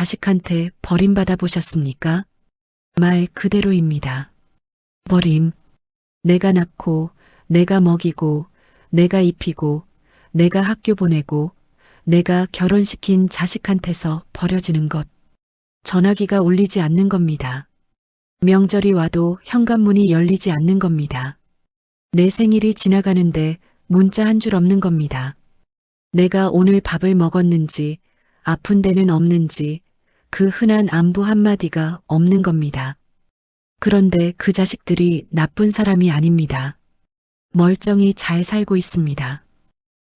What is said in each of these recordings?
자식한테 버림받아 보셨습니까? 말 그대로입니다. 버림. 내가 낳고, 내가 먹이고, 내가 입히고, 내가 학교 보내고, 내가 결혼시킨 자식한테서 버려지는 것. 전화기가 울리지 않는 겁니다. 명절이 와도 현관문이 열리지 않는 겁니다. 내 생일이 지나가는데 문자 한 줄 없는 겁니다. 내가 오늘 밥을 먹었는지, 아픈 데는 없는지, 그 흔한 안부 한마디가 없는 겁니다. 그런데 그 자식들이 나쁜 사람이 아닙니다. 멀쩡히 잘 살고 있습니다.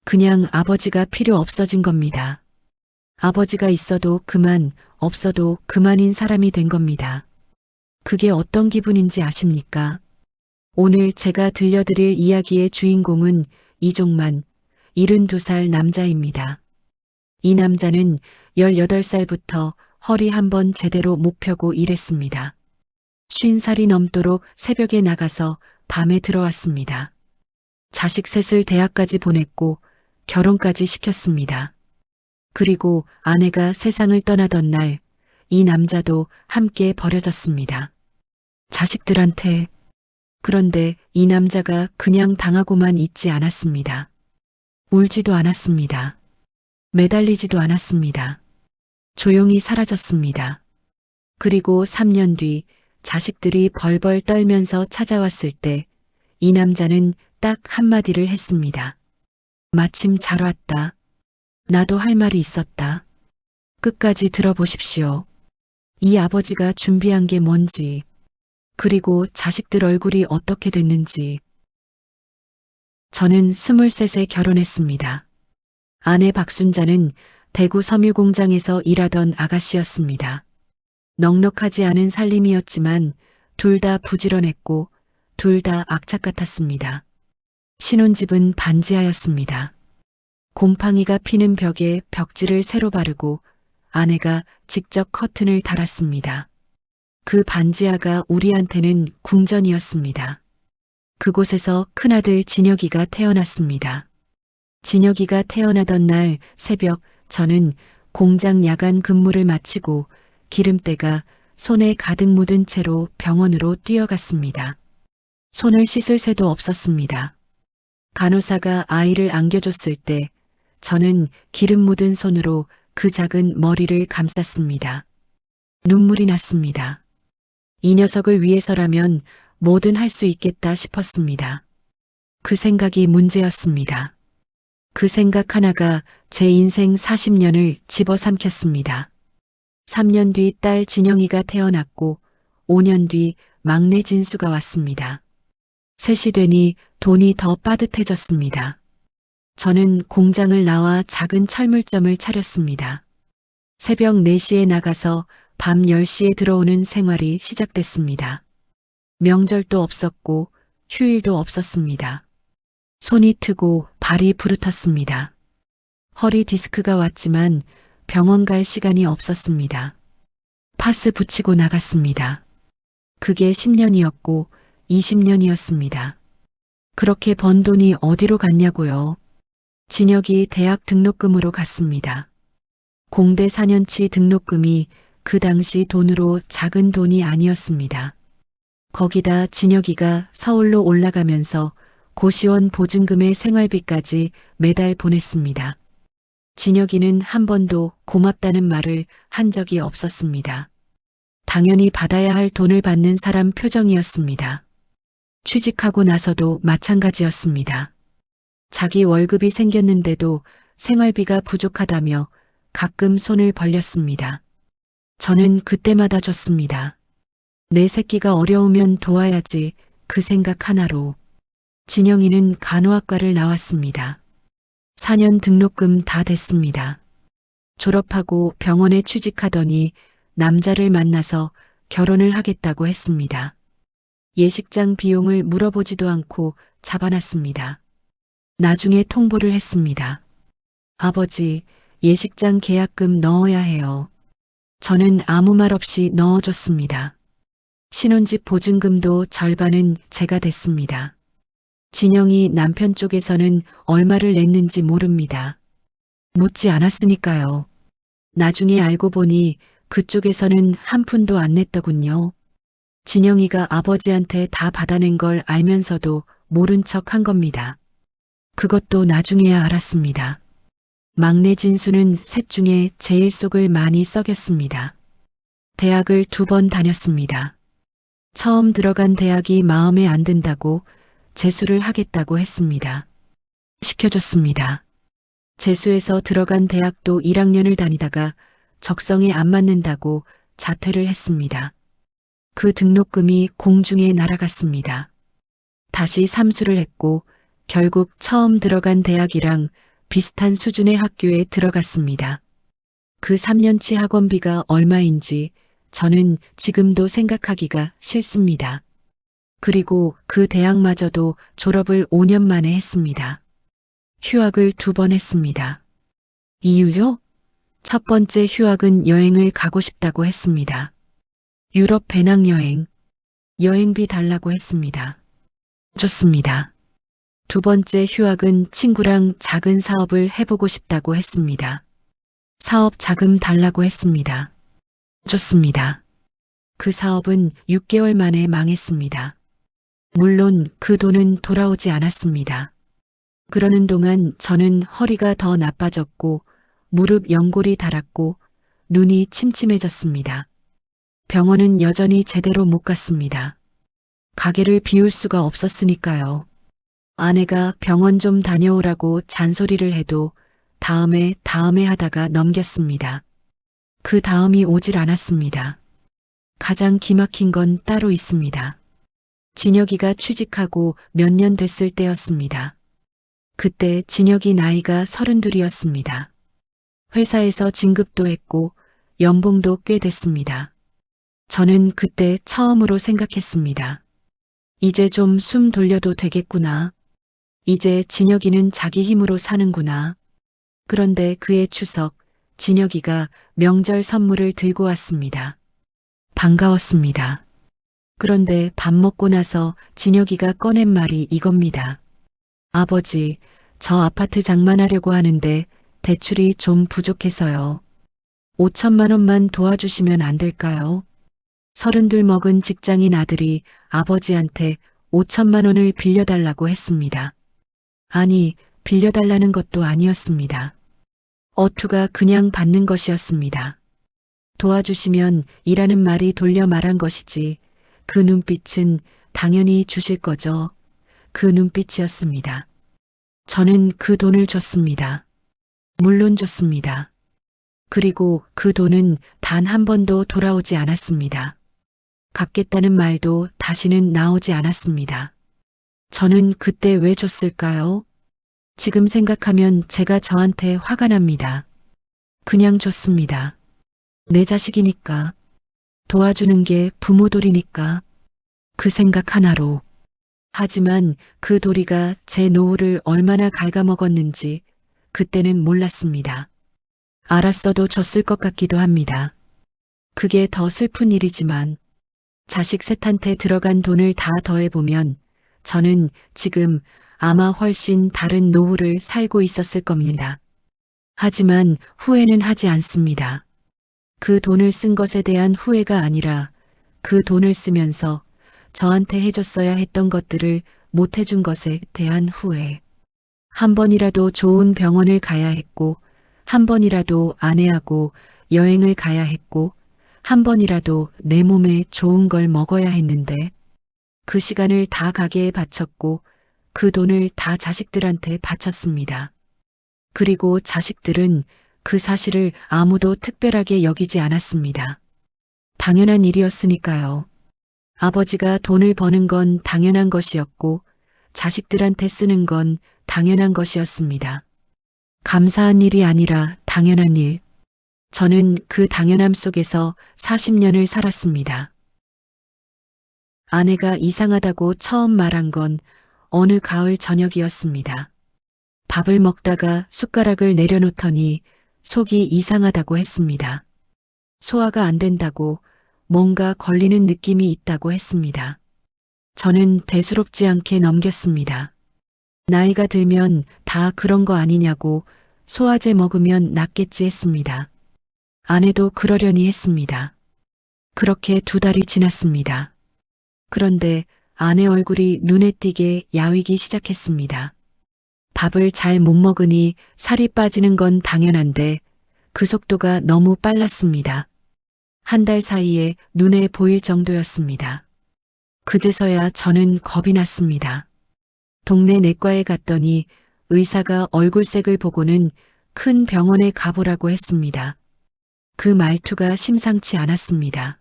그냥 아버지가 필요 없어진 겁니다. 아버지가 있어도 그만, 없어도 그만인 사람이 된 겁니다. 그게 어떤 기분인지 아십니까? 오늘 제가 들려드릴 이야기의 주인공은 이종만, 72살 남자입니다. 이 남자는 18살부터 허리 한번 제대로 못 펴고 일했습니다. 50살이 넘도록 새벽에 나가서 밤에 들어왔습니다. 자식 셋을 대학까지 보냈고 결혼까지 시켰습니다. 그리고 아내가 세상을 떠나던 날, 이 남자도 함께 버려졌습니다. 자식들한테. 그런데 이 남자가 그냥 당하고만 있지 않았습니다. 울지도 않았습니다. 매달리지도 않았습니다. 조용히 사라졌습니다. 그리고 3년 뒤 자식들이 벌벌 떨면서 찾아왔을 때 이 남자는 딱 한마디를 했습니다. 마침 잘 왔다. 나도 할 말이 있었다. 끝까지 들어보십시오. 이 아버지가 준비한 게 뭔지, 그리고 자식들 얼굴이 어떻게 됐는지. 저는 23에 결혼했습니다. 아내 박순자는 대구 섬유공장에서 일하던 아가씨였습니다. 넉넉하지 않은 살림이었지만 둘 다 부지런했고 둘 다 악착 같았습니다. 신혼집은 반지하였습니다. 곰팡이가 피는 벽에 벽지를 새로 바르고 아내가 직접 커튼을 달았습니다. 그 반지하가 우리한테는 궁전이었습니다. 그곳에서 큰아들 진혁이가 태어났습니다. 진혁이가 태어나던 날 새벽 저는 공장 야간 근무를 마치고 기름때가 손에 가득 묻은 채로 병원으로 뛰어갔습니다. 손을 씻을 새도 없었습니다. 간호사가 아이를 안겨줬을 때 저는 기름 묻은 손으로 그 작은 머리를 감쌌습니다. 눈물이 났습니다. 이 녀석을 위해서라면 뭐든 할 수 있겠다 싶었습니다. 그 생각이 문제였습니다. 그 생각 하나가 제 인생 40년을 집어삼켰습니다. 3년 뒤 딸 진영이가 태어났고 5년 뒤 막내 진수가 왔습니다. 셋이 되니 돈이 더 빠듯해졌습니다. 저는 공장을 나와 작은 철물점을 차렸습니다. 새벽 4시에 나가서 밤 10시에 들어오는 생활이 시작됐습니다. 명절도 없었고 휴일도 없었습니다. 손이 트고 발이 부르텄습니다. 허리 디스크가 왔지만 병원 갈 시간이 없었습니다. 파스 붙이고 나갔습니다. 그게 10년이었고 20년이었습니다. 그렇게 번 돈이 어디로 갔냐고요. 진혁이 대학 등록금으로 갔습니다. 공대 4년치 등록금이 그 당시 돈으로 작은 돈이 아니었습니다. 거기다 진혁이가 서울로 올라가면서 고시원 보증금의 생활비까지 매달 보냈습니다. 진혁이는 한 번도 고맙다는 말을 한 적이 없었습니다. 당연히 받아야 할 돈을 받는 사람 표정이었습니다. 취직하고 나서도 마찬가지였습니다. 자기 월급이 생겼는데도 생활비가 부족하다며 가끔 손을 벌렸습니다. 저는 그때마다 줬습니다. 내 새끼가 어려우면 도와야지 그 생각 하나로. 진영이는 간호학과를 나왔습니다. 4년 등록금 다 됐습니다. 졸업하고 병원에 취직하더니 남자를 만나서 결혼을 하겠다고 했습니다. 예식장 비용을 물어보지도 않고 잡아놨습니다. 나중에 통보를 했습니다. 아버지, 예식장 계약금 넣어야 해요. 저는 아무 말 없이 넣어줬습니다. 신혼집 보증금도 절반은 제가 댔습니다. 진영이 남편 쪽에서는 얼마를 냈는지 모릅니다. 묻지 않았으니까요. 나중에 알고 보니 그쪽에서는 한 푼도 안 냈더군요. 진영이가 아버지한테 다 받아낸 걸 알면서도 모른 척 한 겁니다. 그것도 나중에야 알았습니다. 막내 진수는 셋 중에 제일 속을 많이 썩였습니다. 대학을 2번 다녔습니다. 처음 들어간 대학이 마음에 안 든다고 재수를 하겠다고 했습니다. 시켜줬습니다. 재수해서 들어간 대학도 1학년을 다니다가 적성에 안 맞는다고 자퇴를 했습니다. 그 등록금이 공중에 날아갔습니다. 다시 삼수를 했고 결국 처음 들어간 대학이랑 비슷한 수준의 학교에 들어갔습니다. 그 3년치 학원비가 얼마인지 저는 지금도 생각하기가 싫습니다. 그리고 그 대학마저도 졸업을 5년 만에 했습니다. 휴학을 2번 했습니다. 이유요? 첫 번째 휴학은 여행을 가고 싶다고 했습니다. 유럽 배낭여행. 여행비 달라고 했습니다. 좋습니다. 두 번째 휴학은 친구랑 작은 사업을 해보고 싶다고 했습니다. 사업 자금 달라고 했습니다. 좋습니다. 그 사업은 6개월 만에 망했습니다. 물론 그 돈은 돌아오지 않았습니다. 그러는 동안 저는 허리가 더 나빠졌고 무릎 연골이 닳았고 눈이 침침해졌습니다. 병원은 여전히 제대로 못 갔습니다. 가게를 비울 수가 없었으니까요. 아내가 병원 좀 다녀오라고 잔소리를 해도 다음에 하다가 넘겼습니다. 그 다음이 오질 않았습니다. 가장 기막힌 건 따로 있습니다. 진혁이가 취직하고 몇 년 됐을 때였습니다. 그때 진혁이 나이가 32이었습니다. 회사에서 진급도 했고 연봉도 꽤 됐습니다. 저는 그때 처음으로 생각했습니다. 이제 좀 숨 돌려도 되겠구나. 이제 진혁이는 자기 힘으로 사는구나. 그런데 그해 추석, 진혁이가 명절 선물을 들고 왔습니다. 반가웠습니다. 그런데 밥 먹고 나서 진혁이가 꺼낸 말이 이겁니다. 아버지, 저 아파트 장만하려고 하는데 대출이 좀 부족해서요. 5천만 원만 도와주시면 안 될까요? 32 먹은 직장인 아들이 아버지한테 5천만 원을 빌려달라고 했습니다. 아니, 빌려달라는 것도 아니었습니다. 어투가 그냥 받는 것이었습니다. 도와주시면 이라는 말이 돌려 말한 것이지 그 눈빛은 당연히 주실 거죠. 그 눈빛이었습니다. 저는 그 돈을 줬습니다. 물론 줬습니다. 그리고 그 돈은 단 한 번도 돌아오지 않았습니다. 갚겠다는 말도 다시는 나오지 않았습니다. 저는 그때 왜 줬을까요? 지금 생각하면 제가 저한테 화가 납니다. 그냥 줬습니다. 내 자식이니까. 도와주는 게 부모돌이니까. 그 생각 하나로. 하지만 그 도리가 제 노후를 얼마나 갉아먹었는지 그때는 몰랐습니다. 알았어도 줬을 것 같기도 합니다. 그게 더 슬픈 일이지만 자식 셋한테 들어간 돈을 다 더해보면 저는 지금 아마 훨씬 다른 노후를 살고 있었을 겁니다. 하지만 후회는 하지 않습니다. 그 돈을 쓴 것에 대한 후회가 아니라 그 돈을 쓰면서 저한테 해줬어야 했던 것들을 못 해준 것에 대한 후회. 한 번이라도 좋은 병원을 가야 했고, 한 번이라도 아내하고 여행을 가야 했고, 한 번이라도 내 몸에 좋은 걸 먹어야 했는데, 그 시간을 다 가게에 바쳤고, 그 돈을 다 자식들한테 바쳤습니다. 그리고 자식들은 그 사실을 아무도 특별하게 여기지 않았습니다. 당연한 일이었으니까요. 아버지가 돈을 버는 건 당연한 것이었고, 자식들한테 쓰는 건 당연한 것이었습니다. 감사한 일이 아니라 당연한 일. 저는 그 당연함 속에서 40년을 살았습니다. 아내가 이상하다고 처음 말한 건 어느 가을 저녁이었습니다. 밥을 먹다가 숟가락을 내려놓더니 속이 이상하다고 했습니다. 소화가 안 된다고 뭔가 걸리는 느낌이 있다고 했습니다. 저는 대수롭지 않게 넘겼습니다. 나이가 들면 다 그런 거 아니냐고 소화제 먹으면 낫겠지 했습니다. 아내도 그러려니 했습니다. 그렇게 2달이 지났습니다. 그런데 아내 얼굴이 눈에 띄게 야위기 시작했습니다. 밥을 잘 못 먹으니 살이 빠지는 건 당연한데 그 속도가 너무 빨랐습니다. 1달 사이에 눈에 보일 정도였습니다. 그제서야 저는 겁이 났습니다. 동네 내과에 갔더니 의사가 얼굴색을 보고는 큰 병원에 가보라고 했습니다. 그 말투가 심상치 않았습니다.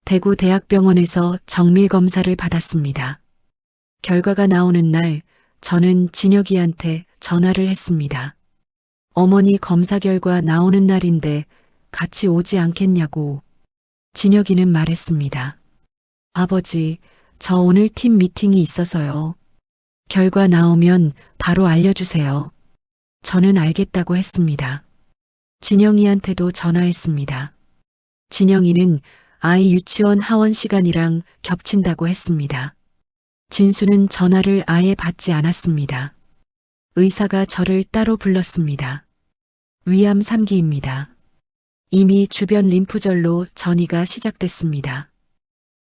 대구 대학병원에서 정밀 검사를 받았습니다. 결과가 나오는 날 저는 진혁이한테 전화를 했습니다. 어머니 검사 결과 나오는 날인데 같이 오지 않겠냐고. 진혁이는 말했습니다. 아버지, 저 오늘 팀 미팅이 있어서요. 결과 나오면 바로 알려주세요. 저는 알겠다고 했습니다. 진영이한테도 전화했습니다. 진영이는 아이 유치원 하원 시간이랑 겹친다고 했습니다. 진수는 전화를 아예 받지 않았습니다. 의사가 저를 따로 불렀습니다. 위암 3기입니다. 이미 주변 림프절로 전이가 시작됐습니다.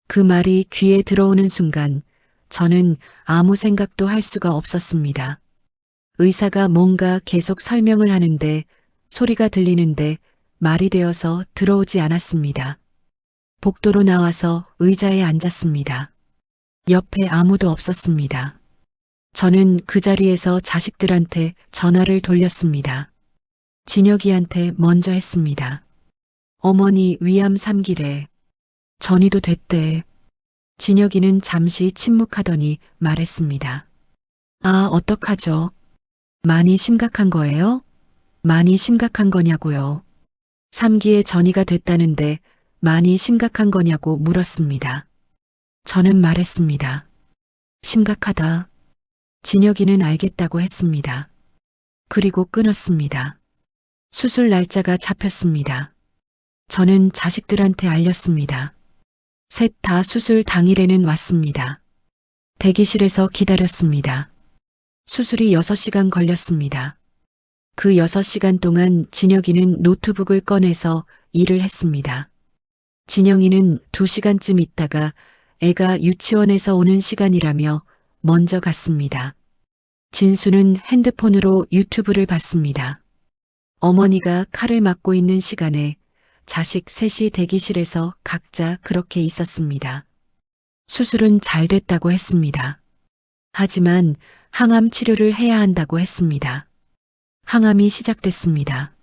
그 말이 귀에 들어오는 순간 저는 아무 생각도 할 수가 없었습니다. 의사가 뭔가 계속 설명을 하는데 소리가 들리는데 말이 되어서 들어오지 않았습니다. 복도로 나와서 의자에 앉았습니다. 옆에 아무도 없었습니다. 저는 그 자리에서 자식들한테 전화를 돌렸습니다. 진혁이한테 먼저 했습니다. 어머니 위암 3기래. 전이도 됐대. 진혁이는 잠시 침묵하더니 말했습니다. 아, 어떡하죠? 많이 심각한 거예요? 많이 심각한 거냐고요. 3기에 전이가 됐다는데 많이 심각한 거냐고 물었습니다. 저는 말했습니다. 심각하다. 진혁이는 알겠다고 했습니다. 그리고 끊었습니다. 수술 날짜가 잡혔습니다. 저는 자식들한테 알렸습니다. 셋 다 수술 당일에는 왔습니다. 대기실에서 기다렸습니다. 수술이 6시간 걸렸습니다. 그 6시간 동안 진혁이는 노트북을 꺼내서 일을 했습니다. 진영이는 2시간쯤 있다가 애가 유치원에서 오는 시간이라며 먼저 갔습니다. 진수는 핸드폰으로 유튜브를 봤습니다. 어머니가 칼을 맞고 있는 시간에 자식 셋이 대기실에서 각자 그렇게 있었습니다. 수술은 잘 됐다고 했습니다. 하지만 항암 치료를 해야 한다고 했습니다. 항암이 시작됐습니다.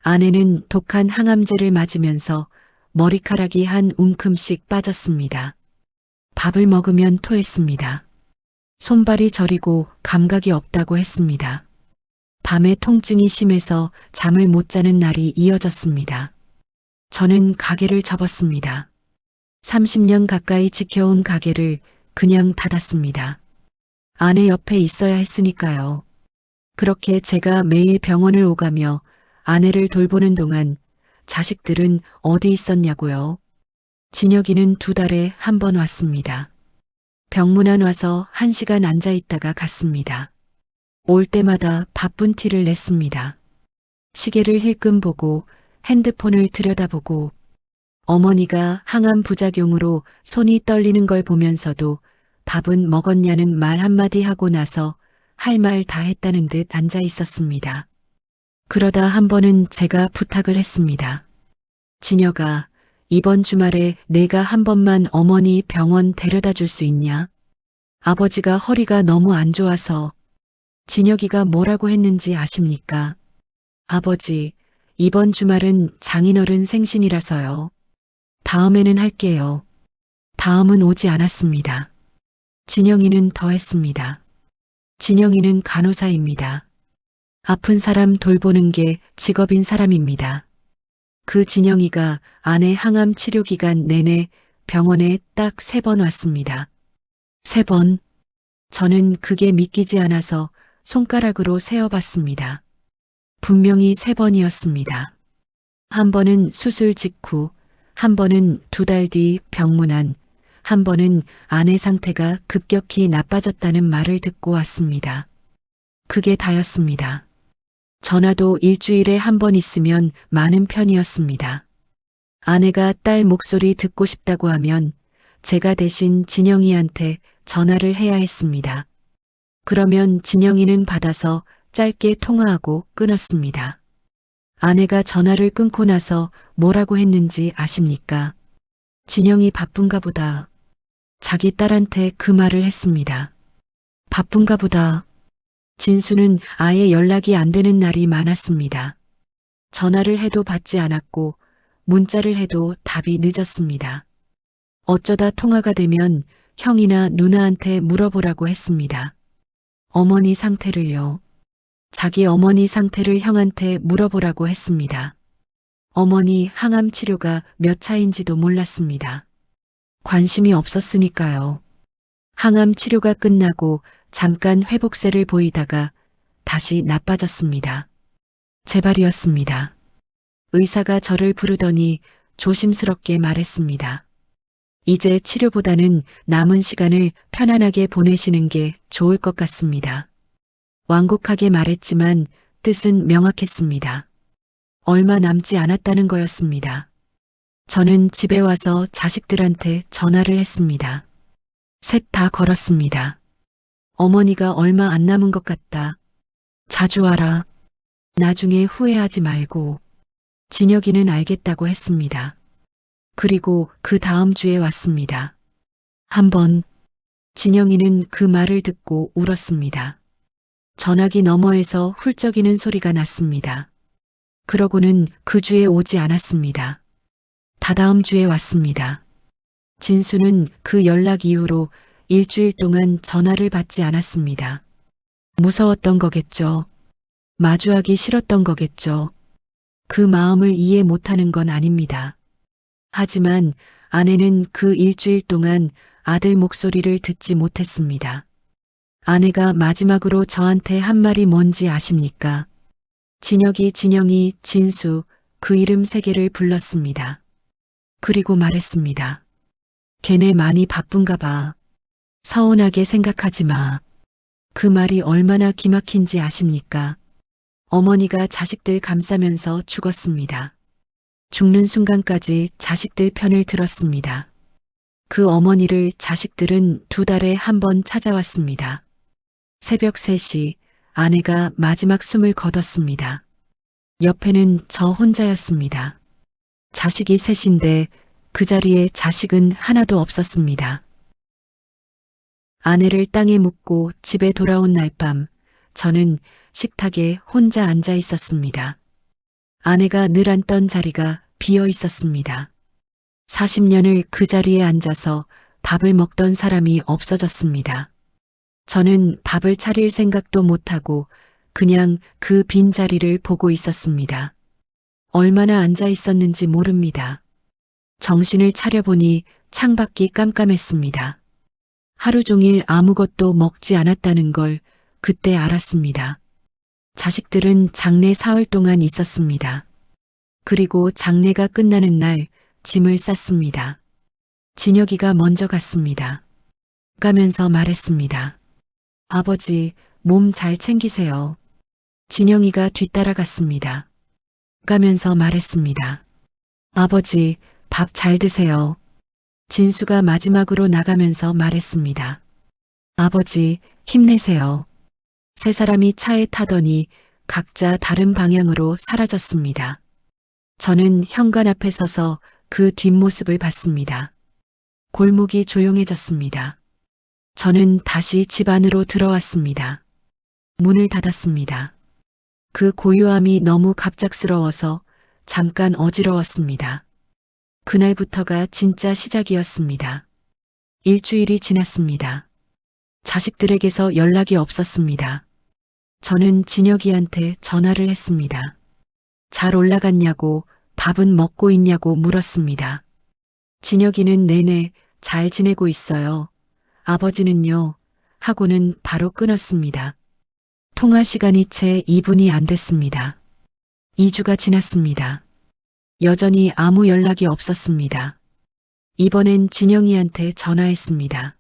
아내는 독한 항암제를 맞으면서 머리카락이 한 움큼씩 빠졌습니다. 밥을 먹으면 토했습니다. 손발이 저리고 감각이 없다고 했습니다. 밤에 통증이 심해서 잠을 못 자는 날이 이어졌습니다. 저는 가게를 접었습니다. 30년 가까이 지켜온 가게를 그냥 닫았습니다. 아내 옆에 있어야 했으니까요. 그렇게 제가 매일 병원을 오가며 아내를 돌보는 동안 자식들은 어디 있었냐고요. 진혁이는 2달에 한 번 왔습니다. 병문안 와서 1시간 앉아 있다가 갔습니다. 올 때마다 바쁜 티를 냈습니다. 시계를 힐끔 보고 핸드폰을 들여다보고 어머니가 항암 부작용으로 손이 떨리는 걸 보면서도 밥은 먹었냐는 말 한마디 하고 나서 할 말 다 했다는 듯 앉아 있었습니다. 그러다 한 번은 제가 부탁을 했습니다. 진혁아, 이번 주말에 내가 한 번만 어머니 병원 데려다 줄 수 있냐? 아버지가 허리가 너무 안 좋아서. 진혁이가 뭐라고 했는지 아십니까? 아버지, 이번 주말은 장인어른 생신이라서요. 다음에는 할게요. 다음은 오지 않았습니다. 진영이는 더 했습니다. 진영이는 간호사입니다. 아픈 사람 돌보는 게 직업인 사람입니다. 그 진영이가 아내 항암 치료 기간 내내 병원에 딱 3번 왔습니다. 3번. 저는 그게 믿기지 않아서 손가락으로 세어봤습니다. 분명히 3번이었습니다. 한 번은 수술 직후, 한 번은 2달 뒤 병문안, 한 번은 아내 상태가 급격히 나빠졌다는 말을 듣고 왔습니다. 그게 다였습니다. 전화도 일주일에 한 번 있으면 많은 편이었습니다. 아내가 딸 목소리 듣고 싶다고 하면 제가 대신 진영이한테 전화를 해야 했습니다. 그러면 진영이는 받아서 짧게 통화하고 끊었습니다. 아내가 전화를 끊고 나서 뭐라고 했는지 아십니까? 진영이 바쁜가 보다. 자기 딸한테 그 말을 했습니다. 바쁜가 보다. 진수는 아예 연락이 안 되는 날이 많았습니다. 전화를 해도 받지 않았고 문자를 해도 답이 늦었습니다. 어쩌다 통화가 되면 형이나 누나한테 물어보라고 했습니다. 어머니 상태를요. 자기 어머니 상태를 형한테 물어보라고 했습니다. 어머니 항암 치료가 몇 차인지도 몰랐습니다. 관심이 없었으니까요. 항암 치료가 끝나고 잠깐 회복세를 보이다가 다시 나빠졌습니다. 재발이었습니다. 의사가 저를 부르더니 조심스럽게 말했습니다. 이제 치료보다는 남은 시간을 편안하게 보내시는 게 좋을 것 같습니다. 완곡하게 말했지만 뜻은 명확했습니다. 얼마 남지 않았다는 거였습니다. 저는 집에 와서 자식들한테 전화를 했습니다. 셋 다 걸었습니다. 어머니가 얼마 안 남은 것 같다. 자주 와라. 나중에 후회하지 말고. 진혁이는 알겠다고 했습니다. 그리고 그 다음 주에 왔습니다. 한번 진영이는 그 말을 듣고 울었습니다. 전화기 너머에서 훌쩍이는 소리가 났습니다. 그러고는 그 주에 오지 않았습니다. 다다음 주에 왔습니다. 진수는 그 연락 이후로 일주일 동안 전화를 받지 않았습니다. 무서웠던 거겠죠. 마주하기 싫었던 거겠죠. 그 마음을 이해 못하는 건 아닙니다. 하지만 아내는 그 일주일 동안 아들 목소리를 듣지 못했습니다. 아내가 마지막으로 저한테 한 말이 뭔지 아십니까? 진혁이, 진영이, 진수, 그 이름 세 개를 불렀습니다. 그리고 말했습니다. 걔네 많이 바쁜가 봐. 서운하게 생각하지 마. 그 말이 얼마나 기막힌지 아십니까? 어머니가 자식들 감싸면서 죽었습니다. 죽는 순간까지 자식들 편을 들었습니다. 그 어머니를 자식들은 2달에 한 번 찾아왔습니다. 새벽 3시 아내가 마지막 숨을 거뒀습니다. 옆에는 저 혼자였습니다. 자식이 셋인데 그 자리에 자식은 하나도 없었습니다. 아내를 땅에 묻고 집에 돌아온 날 밤 저는 식탁에 혼자 앉아 있었습니다. 아내가 늘 앉던 자리가 비어 있었습니다. 40년을 그 자리에 앉아서 밥을 먹던 사람이 없어졌습니다. 저는 밥을 차릴 생각도 못하고 그냥 그 빈자리를 보고 있었습니다. 얼마나 앉아 있었는지 모릅니다. 정신을 차려보니 창밖이 깜깜했습니다. 하루 종일 아무것도 먹지 않았다는 걸 그때 알았습니다. 자식들은 장례 사흘 동안 있었습니다. 그리고 장례가 끝나는 날 짐을 쌌습니다. 진혁이가 먼저 갔습니다. 가면서 말했습니다. 아버지, 몸 잘 챙기세요. 진영이가 뒤따라갔습니다. 가면서 말했습니다. 아버지, 밥 잘 드세요. 진수가 마지막으로 나가면서 말했습니다. 아버지, 힘내세요. 세 사람이 차에 타더니 각자 다른 방향으로 사라졌습니다. 저는 현관 앞에 서서 그 뒷모습을 봤습니다. 골목이 조용해졌습니다. 저는 다시 집 안으로 들어왔습니다. 문을 닫았습니다. 그 고요함이 너무 갑작스러워서 잠깐 어지러웠습니다. 그날부터가 진짜 시작이었습니다. 일주일이 지났습니다. 자식들에게서 연락이 없었습니다. 저는 진혁이한테 전화를 했습니다. 잘 올라갔냐고, 밥은 먹고 있냐고 물었습니다. 진혁이는 내내 잘 지내고 있어요. 아버지는요, 하고는 바로 끊었습니다. 통화 시간이 채 2분이 안 됐습니다. 2주가 지났습니다. 여전히 아무 연락이 없었습니다. 이번엔 진영이한테 전화했습니다.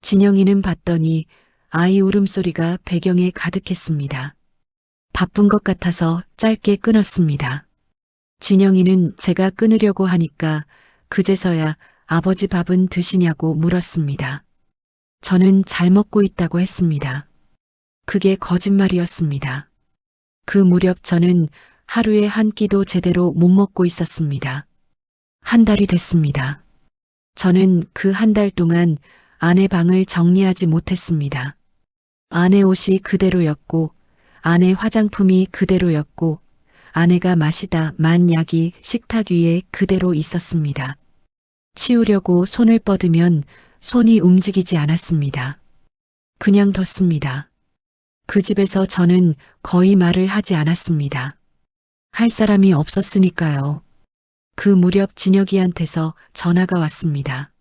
진영이는 받더니 아이 울음소리가 배경에 가득했습니다. 바쁜 것 같아서 짧게 끊었습니다. 진영이는 제가 끊으려고 하니까 그제서야 아버지 밥은 드시냐고 물었습니다. 저는 잘 먹고 있다고 했습니다. 그게 거짓말이었습니다. 그 무렵 저는 하루에 한 끼도 제대로 못 먹고 있었습니다. 한 달이 됐습니다. 저는 그 한 달 동안 아내 방을 정리하지 못했습니다. 아내 옷이 그대로였고, 아내 화장품이 그대로였고, 아내가 마시다 만 약이 식탁 위에 그대로 있었습니다. 치우려고 손을 뻗으면 손이 움직이지 않았습니다. 그냥 뒀습니다. 그 집에서 저는 거의 말을 하지 않았습니다. 할 사람이 없었으니까요. 그 무렵 진혁이한테서 전화가 왔습니다.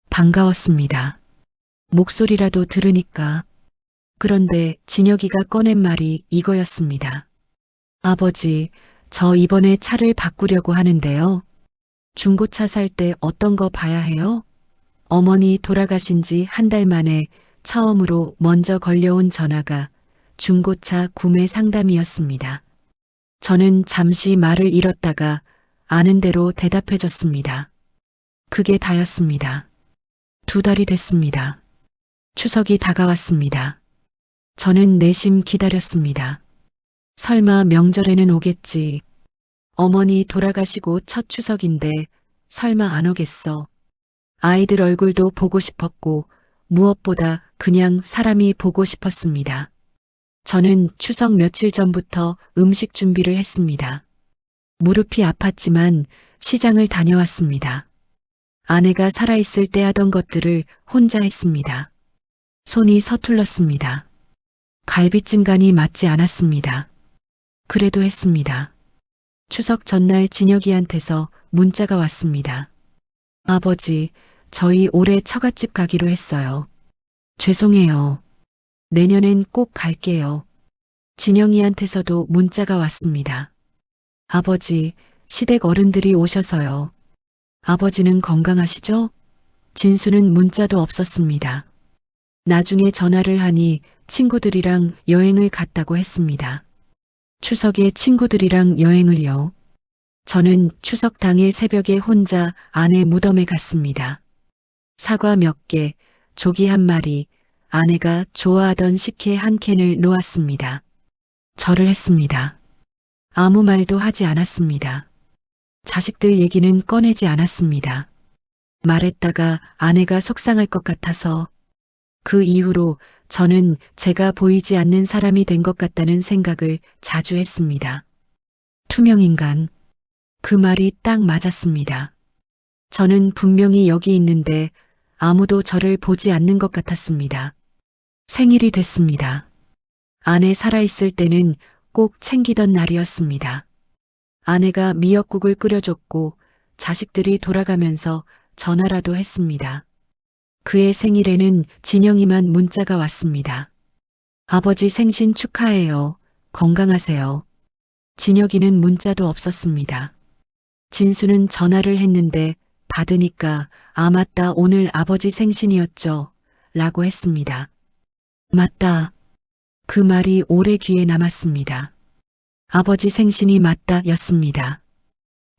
반가웠습니다. 목소리라도 들으니까. 그런데 진혁이가 꺼낸 말이 이거였습니다. 아버지, 저 이번에 차를 바꾸려고 하는데요. 중고차 살 때 어떤 거 봐야 해요? 어머니 돌아가신 지 한 달 만에 처음으로 먼저 걸려온 전화가 중고차 구매 상담이었습니다. 저는 잠시 말을 잃었다가 아는 대로 대답해 줬습니다. 그게 다였습니다. 2달이 됐습니다. 추석이 다가왔습니다. 저는 내심 기다렸습니다. 설마 명절에는 오겠지. 어머니 돌아가시고 첫 추석인데 설마 안 오겠어. 아이들 얼굴도 보고 싶었고 무엇보다 그냥 사람이 보고 싶었습니다. 저는 추석 며칠 전부터 음식 준비를 했습니다. 무릎이 아팠지만 시장을 다녀왔습니다. 아내가 살아있을 때 하던 것들을 혼자 했습니다. 손이 서툴렀습니다. 갈비찜 간이 맞지 않았습니다. 그래도 했습니다. 추석 전날 진혁이한테서 문자가 왔습니다. 아버지, 저희 올해 처갓집 가기로 했어요. 죄송해요. 내년엔 꼭 갈게요. 진영이한테서도 문자가 왔습니다. 아버지, 시댁 어른들이 오셔서요. 아버지는 건강하시죠? 진수는 문자도 없었습니다. 나중에 전화를 하니 친구들이랑 여행을 갔다고 했습니다. 추석에 친구들이랑 여행을요. 저는 추석 당일 새벽에 혼자 아내 무덤에 갔습니다. 사과 몇 개, 조기 한 마리, 아내가 좋아하던 식혜 한 캔을 놓았습니다. 절을 했습니다. 아무 말도 하지 않았습니다. 자식들 얘기는 꺼내지 않았습니다. 말했다가 아내가 속상할 것 같아서 그 이후로 저는 제가 보이지 않는 사람이 된 것 같다는 생각을 자주 했습니다. 투명인간. 그 말이 딱 맞았습니다. 저는 분명히 여기 있는데 아무도 저를 보지 않는 것 같았습니다. 생일이 됐습니다. 아내 살아있을 때는 꼭 챙기던 날이었습니다. 아내가 미역국을 끓여줬고 자식들이 돌아가면서 전화라도 했습니다. 그의 생일에는 진영이만 문자가 왔습니다. 아버지 생신 축하해요. 건강하세요. 진혁이는 문자도 없었습니다. 진수는 전화를 했는데 받으니까 아 맞다 오늘 아버지 생신이었죠. 라고 했습니다. 맞다. 그 말이 오래 귀에 남았습니다. 아버지 생신이 맞다 였습니다.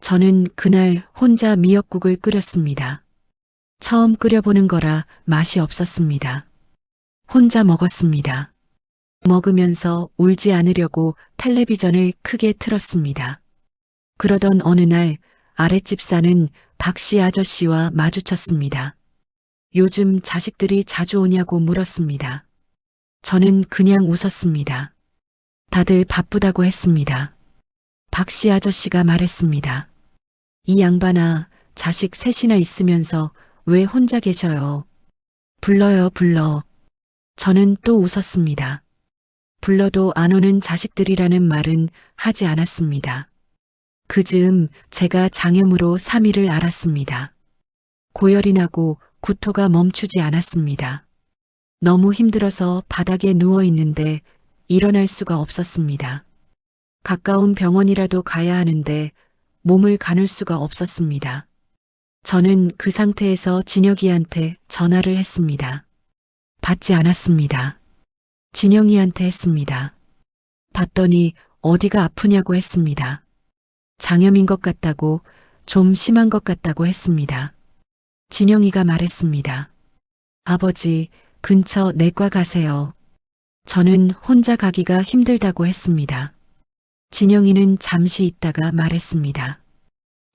저는 그날 혼자 미역국을 끓였습니다. 처음 끓여보는 거라 맛이 없었습니다. 혼자 먹었습니다. 먹으면서 울지 않으려고 텔레비전을 크게 틀었습니다. 그러던 어느 날 아랫집 사는 박씨 아저씨와 마주쳤습니다. 요즘 자식들이 자주 오냐고 물었습니다. 저는 그냥 웃었습니다. 다들 바쁘다고 했습니다. 박씨 아저씨가 말했습니다. 이 양반아, 자식 셋이나 있으면서 왜 혼자 계셔요? 불러요, 불러. 저는 또 웃었습니다. 불러도 안 오는 자식들이라는 말은 하지 않았습니다. 그 즈음 제가 장염으로 3일을 앓았습니다. 고열이 나고 구토가 멈추지 않았습니다. 너무 힘들어서 바닥에 누워 있는데 일어날 수가 없었습니다. 가까운 병원이라도 가야 하는데 몸을 가눌 수가 없었습니다. 저는 그 상태에서 진혁이한테 전화를 했습니다. 받지 않았습니다. 진영이한테 했습니다. 봤더니 어디가 아프냐고 했습니다. 장염인 것 같다고, 좀 심한 것 같다고 했습니다. 진영이가 말했습니다. 아버지, 근처 내과 가세요. 저는 혼자 가기가 힘들다고 했습니다. 진영이는 잠시 있다가 말했습니다.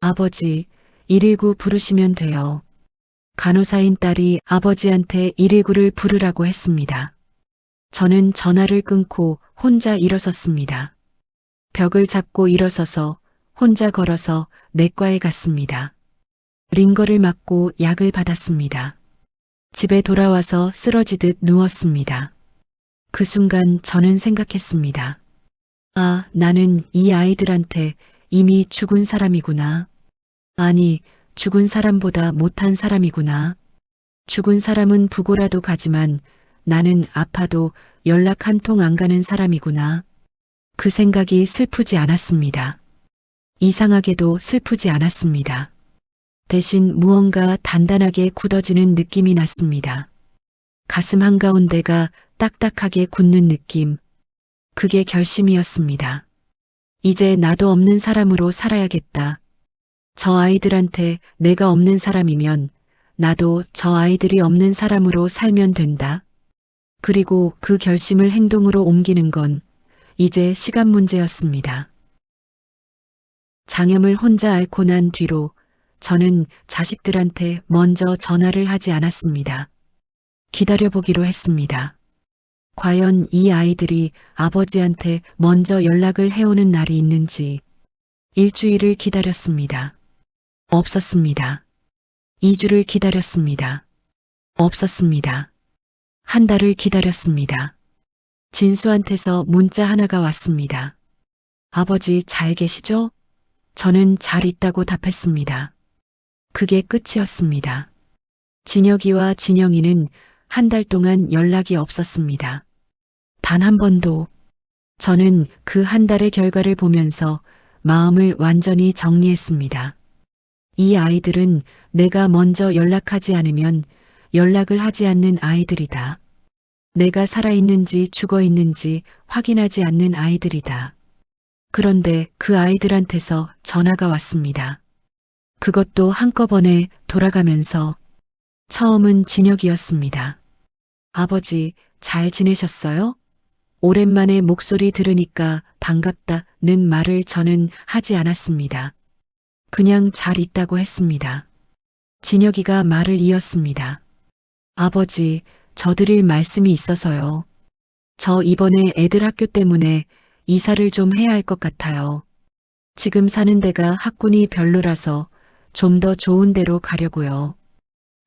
아버지, 119 부르시면 돼요. 간호사인 딸이 아버지한테 119를 부르라고 했습니다. 저는 전화를 끊고 혼자 일어섰습니다. 벽을 잡고 일어서서 혼자 걸어서 내과에 갔습니다. 링거를 맞고 약을 받았습니다. 집에 돌아와서 쓰러지듯 누웠습니다. 그 순간 저는 생각했습니다. 아, 나는 이 아이들한테 이미 죽은 사람이구나. 아니, 죽은 사람보다 못한 사람이구나. 죽은 사람은 부고라도 가지만 나는 아파도 연락 한 통 안 가는 사람이구나. 그 생각이 슬프지 않았습니다. 이상하게도 슬프지 않았습니다. 대신 무언가 단단하게 굳어지는 느낌이 났습니다. 가슴 한가운데가 딱딱하게 굳는 느낌. 그게 결심이었습니다. 이제 나도 없는 사람으로 살아야겠다. 저 아이들한테 내가 없는 사람이면 나도 저 아이들이 없는 사람으로 살면 된다. 그리고 그 결심을 행동으로 옮기는 건 이제 시간 문제였습니다. 장염을 혼자 앓고 난 뒤로 저는 자식들한테 먼저 전화를 하지 않았습니다. 기다려보기로 했습니다. 과연 이 아이들이 아버지한테 먼저 연락을 해오는 날이 있는지 일주일을 기다렸습니다. 없었습니다. 2주를 기다렸습니다. 없었습니다. 한 달을 기다렸습니다. 진수한테서 문자 하나가 왔습니다. 아버지 잘 계시죠? 저는 잘 있다고 답했습니다. 그게 끝이었습니다. 진혁이와 진영이는 한 달 동안 연락이 없었습니다. 단 한 번도. 저는 그 한 달의 결과를 보면서 마음을 완전히 정리했습니다. 이 아이들은 내가 먼저 연락하지 않으면 연락을 하지 않는 아이들이다. 내가 살아있는지 죽어있는지 확인하지 않는 아이들이다. 그런데 그 아이들한테서 전화가 왔습니다. 그것도 한꺼번에 돌아가면서 처음은 진혁이었습니다. 아버지, 잘 지내셨어요? 오랜만에 목소리 들으니까 반갑다는 말을 저는 하지 않았습니다. 그냥 잘 있다고 했습니다. 진혁이가 말을 이었습니다. 아버지, 저 드릴 말씀이 있어서요. 저 이번에 애들 학교 때문에 이사를 좀 해야 할 것 같아요. 지금 사는 데가 학군이 별로라서 좀 더 좋은 데로 가려고요.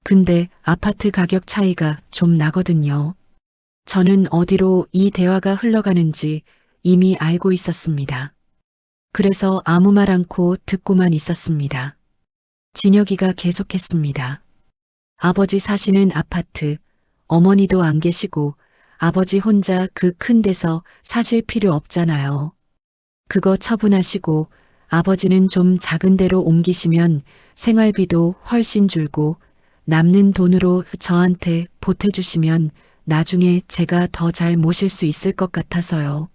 근데 아파트 가격 차이가 좀 나거든요. 저는 어디로 이 대화가 흘러가는지 이미 알고 있었습니다. 그래서 아무 말 않고 듣고만 있었습니다. 진혁이가 계속했습니다. 아버지 사시는 아파트, 어머니도 안 계시고 아버지 혼자 그 큰 데서 사실 필요 없잖아요. 그거 처분하시고 아버지는 좀 작은 데로 옮기시면 생활비도 훨씬 줄고 남는 돈으로 저한테 보태주시면 나중에 제가 더 잘 모실 수 있을 것 같아서요.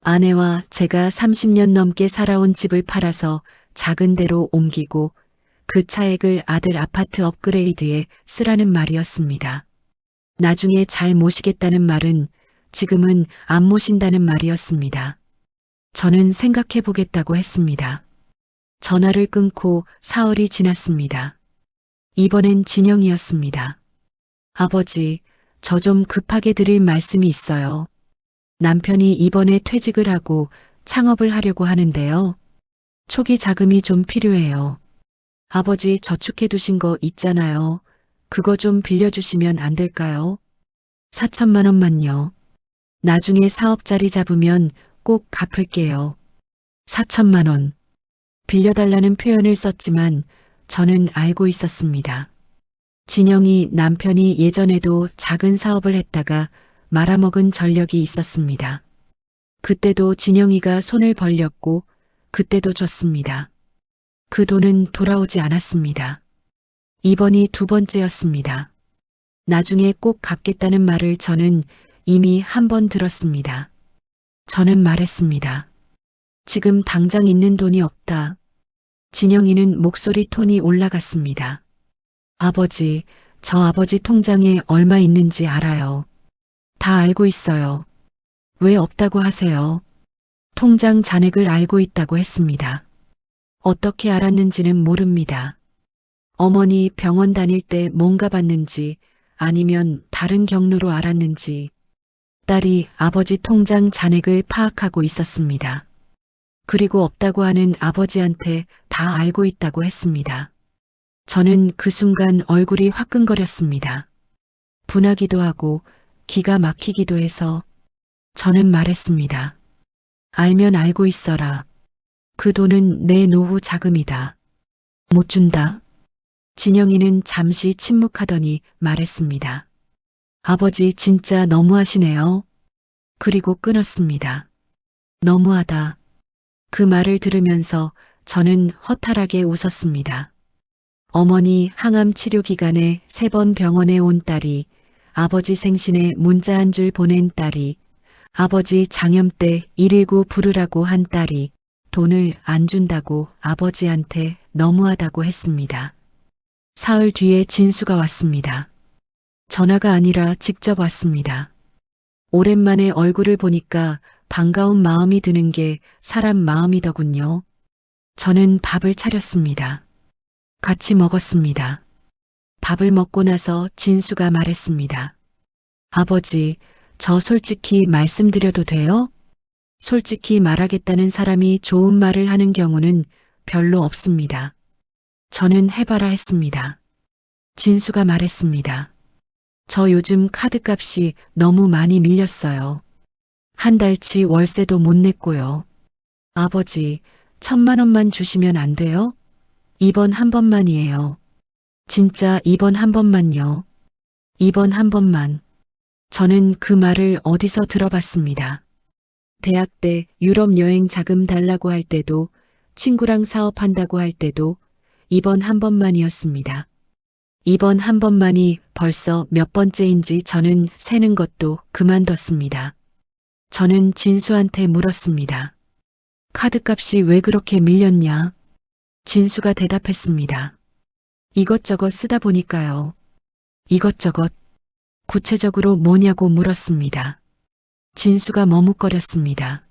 아내와 제가 30년 넘게 살아온 집을 팔아서 작은 데로 옮기고 그 차액을 아들 아파트 업그레이드에 쓰라는 말이었습니다. 나중에 잘 모시겠다는 말은 지금은 안 모신다는 말이었습니다. 저는 생각해 보겠다고 했습니다. 전화를 끊고 사흘이 지났습니다. 이번엔 진영이었습니다. 아버지, 저 좀 급하게 드릴 말씀이 있어요. 남편이 이번에 퇴직을 하고 창업을 하려고 하는데요. 초기 자금이 좀 필요해요. 아버지 저축해 두신 거 있잖아요. 그거 좀 빌려주시면 안 될까요? 4천만 원만요. 나중에 사업 자리 잡으면 꼭 갚을게요. 4천만 원. 빌려달라는 표현을 썼지만 저는 알고 있었습니다. 진영이 남편이 예전에도 작은 사업을 했다가 말아먹은 전력이 있었습니다. 그때도 진영이가 손을 벌렸고 그때도 졌습니다. 그 돈은 돌아오지 않았습니다. 이번이 두 번째였습니다. 나중에 꼭 갚겠다는 말을 저는 이미 한 번 들었습니다. 저는 말했습니다. 지금 당장 있는 돈이 없다. 진영이는 목소리 톤이 올라갔습니다. 아버지, 저 아버지 통장에 얼마 있는지 알아요. 다 알고 있어요. 왜 없다고 하세요? 통장 잔액을 알고 있다고 했습니다. 어떻게 알았는지는 모릅니다. 어머니 병원 다닐 때 뭔가 봤는지 아니면 다른 경로로 알았는지 딸이 아버지 통장 잔액을 파악하고 있었습니다. 그리고 없다고 하는 아버지한테 다 알고 있다고 했습니다. 저는 그 순간 얼굴이 화끈거렸습니다. 분하기도 하고 기가 막히기도 해서 저는 말했습니다. 알면 알고 있어라. 그 돈은 내 노후 자금이다. 못 준다. 진영이는 잠시 침묵하더니 말했습니다. 아버지 진짜 너무하시네요. 그리고 끊었습니다. 너무하다. 그 말을 들으면서 저는 허탈하게 웃었습니다. 어머니 항암 치료 기간에 3번 병원에 온 딸이, 아버지 생신에 문자 한 줄 보낸 딸이, 아버지 장염 때 119 부르라고 한 딸이 돈을 안 준다고 아버지한테 너무하다고 했습니다. 사흘 뒤에 진수가 왔습니다. 전화가 아니라 직접 왔습니다. 오랜만에 얼굴을 보니까 반가운 마음이 드는 게 사람 마음이더군요. 저는 밥을 차렸습니다. 같이 먹었습니다. 밥을 먹고 나서 진수가 말했습니다. 아버지, 저 솔직히 말씀드려도 돼요? 솔직히 말하겠다는 사람이 좋은 말을 하는 경우는 별로 없습니다. 저는 해봐라 했습니다. 진수가 말했습니다. 저 요즘 카드값이 너무 많이 밀렸어요. 한 달치 월세도 못 냈고요. 아버지, 1,000만 원만 주시면 안 돼요? 이번 한 번만이에요. 진짜 이번 한 번만요. 이번 한 번만. 저는 그 말을 어디서 들어봤습니다. 대학 때 유럽 여행 자금 달라고 할 때도, 친구랑 사업한다고 할 때도 이번 한 번만이었습니다. 이번 한 번만이 벌써 몇 번째인지 저는 세는 것도 그만뒀습니다. 저는 진수한테 물었습니다. 카드값이 왜 그렇게 밀렸냐? 진수가 대답했습니다. 이것저것 쓰다 보니까요. 이것저것. 구체적으로 뭐냐고 물었습니다. 진수가 머뭇거렸습니다.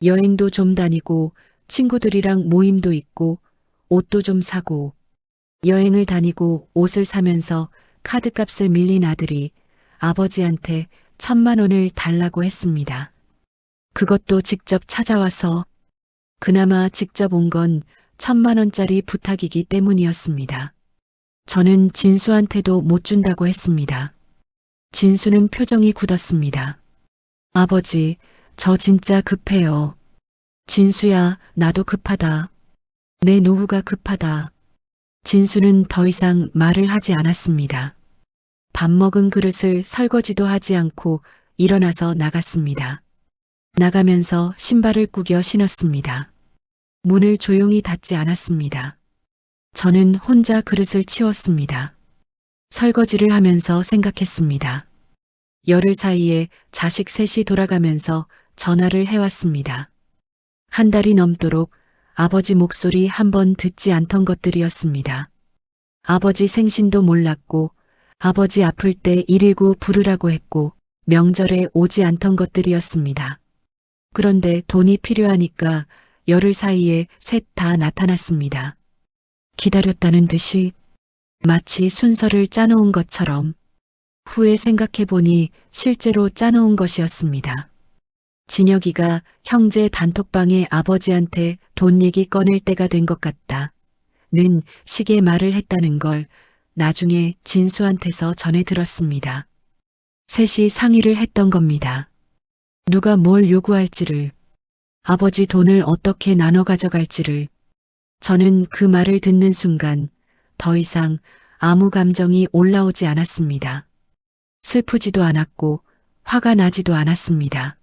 여행도 좀 다니고 친구들이랑 모임도 있고 옷도 좀 사고 여행을 다니고 옷을 사면서 카드값을 밀린 아들이 아버지한테 1,000만 원을 달라고 했습니다. 그것도 직접 찾아와서 그나마 직접 온 건 1,000만 원짜리 부탁이기 때문이었습니다. 저는 진수한테도 못 준다고 했습니다. 진수는 표정이 굳었습니다. 아버지, 저 진짜 급해요. 진수야, 나도 급하다. 내 노후가 급하다. 진수는 더 이상 말을 하지 않았습니다. 밥 먹은 그릇을 설거지도 하지 않고 일어나서 나갔습니다. 나가면서 신발을 구겨 신었습니다. 문을 조용히 닫지 않았습니다. 저는 혼자 그릇을 치웠습니다. 설거지를 하면서 생각했습니다. 열흘 사이에 자식 셋이 돌아가면서 전화를 해왔습니다. 한 달이 넘도록 아버지 목소리 한 번 듣지 않던 것들이었습니다. 아버지 생신도 몰랐고 아버지 아플 때 119 부르라고 했고 명절에 오지 않던 것들이었습니다. 그런데 돈이 필요하니까 열흘 사이에 셋 다 나타났습니다. 기다렸다는 듯이 마치 순서를 짜놓은 것처럼 후에 생각해보니 실제로 짜놓은 것이었습니다. 진혁이가 형제 단톡방에 아버지한테 돈 얘기 꺼낼 때가 된 것 같다. 는 식의 말을 했다는 걸 나중에 진수한테서 전해 들었습니다. 셋이 상의를 했던 겁니다. 누가 뭘 요구할지를, 아버지 돈을 어떻게 나눠 가져갈지를. 저는 그 말을 듣는 순간 더 이상 아무 감정이 올라오지 않았습니다. 슬프지도 않았고 화가 나지도 않았습니다.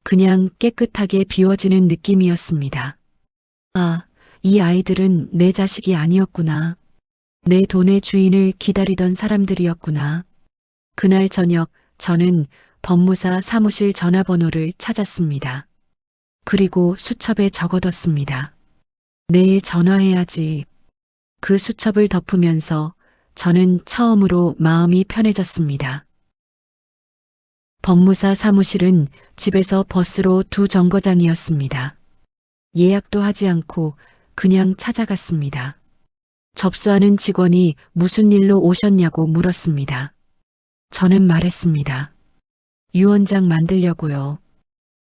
그냥 깨끗하게 비워지는 느낌이었습니다. 아, 이 아이들은 내 자식이 아니었구나. 내 돈의 주인을 기다리던 사람들이었구나. 그날 저녁 저는 법무사 사무실 전화번호를 찾았습니다. 그리고 수첩에 적어뒀습니다. 내일 전화해야지. 그 수첩을 덮으면서 저는 처음으로 마음이 편해졌습니다. 법무사 사무실은 집에서 버스로 2정거장이었습니다. 예약도 하지 않고 그냥 찾아갔습니다. 접수하는 직원이 무슨 일로 오셨냐고 물었습니다. 저는 말했습니다. 유언장 만들려고요.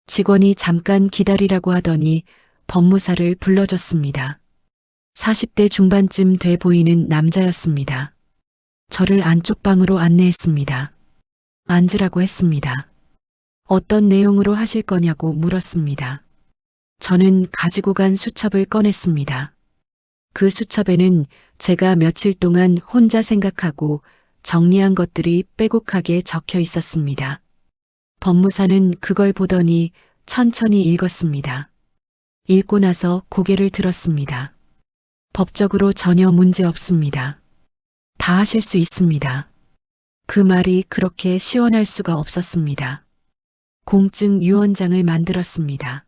직원이 잠깐 기다리라고 하더니 법무사를 불러줬습니다. 40대 중반쯤 돼 보이는 남자였습니다. 저를 안쪽 방으로 안내했습니다. 앉으라고 했습니다. 어떤 내용으로 하실 거냐고 물었습니다. 저는 가지고 간 수첩을 꺼냈습니다. 그 수첩에는 제가 며칠 동안 혼자 생각하고 정리한 것들이 빼곡하게 적혀 있었습니다. 법무사는 그걸 보더니 천천히 읽었습니다. 읽고 나서 고개를 들었습니다. 법적으로 전혀 문제 없습니다. 다 하실 수 있습니다. 그 말이 그렇게 시원할 수가 없었습니다. 공증 유언장을 만들었습니다.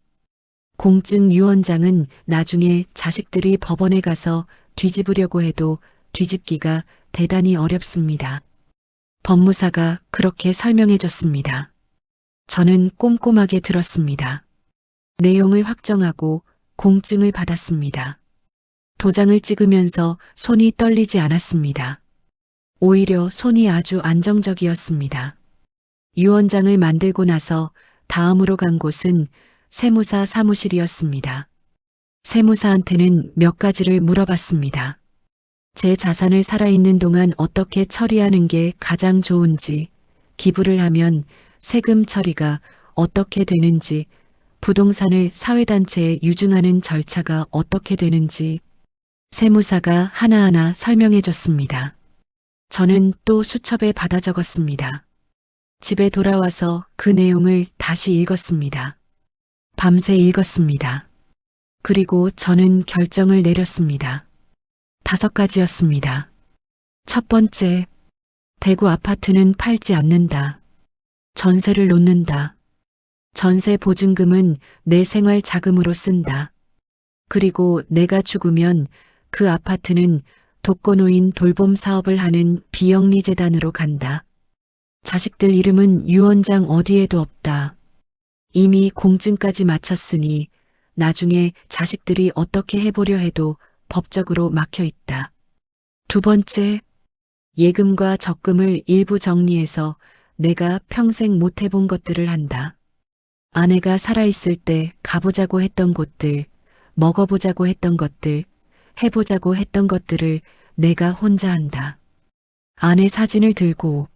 공증 유언장은 나중에 자식들이 법원에 가서 뒤집으려고 해도 뒤집기가 대단히 어렵습니다. 법무사가 그렇게 설명해 줬습니다. 저는 꼼꼼하게 들었습니다. 내용을 확정하고 공증을 받았습니다. 도장을 찍으면서 손이 떨리지 않았습니다. 오히려 손이 아주 안정적이었습니다. 유언장을 만들고 나서 다음으로 간 곳은 세무사 사무실이었습니다. 세무사한테는 몇 가지를 물어봤습니다. 제 자산을 살아있는 동안 어떻게 처리하는 게 가장 좋은지, 기부를 하면 세금 처리가 어떻게 되는지, 부동산을 사회단체에 유증하는 절차가 어떻게 되는지 세무사가 하나하나 설명해 줬습니다. 저는 또 수첩에 받아 적었습니다. 집에 돌아와서 그 내용을 다시 읽었습니다. 밤새 읽었습니다. 그리고 저는 결정을 내렸습니다. 5가지였습니다. 첫 번째, 대구 아파트는 팔지 않는다. 전세를 놓는다. 전세 보증금은 내 생활 자금으로 쓴다. 그리고 내가 죽으면 그 아파트는 독거노인 돌봄 사업을 하는 비영리 재단으로 간다. 자식들 이름은 유언장 어디에도 없다. 이미 공증까지 마쳤으니 나중에 자식들이 어떻게 해보려 해도 법적으로 막혀 있다. 두 번째, 예금과 적금을 일부 정리해서 내가 평생 못 해본 것들을 한다. 아내가 살아있을 때 가보자고 했던 곳들, 먹어보자고 했던 것들, 해보자고 했던 것들을 내가 혼자 한다. 아내 사진을 들고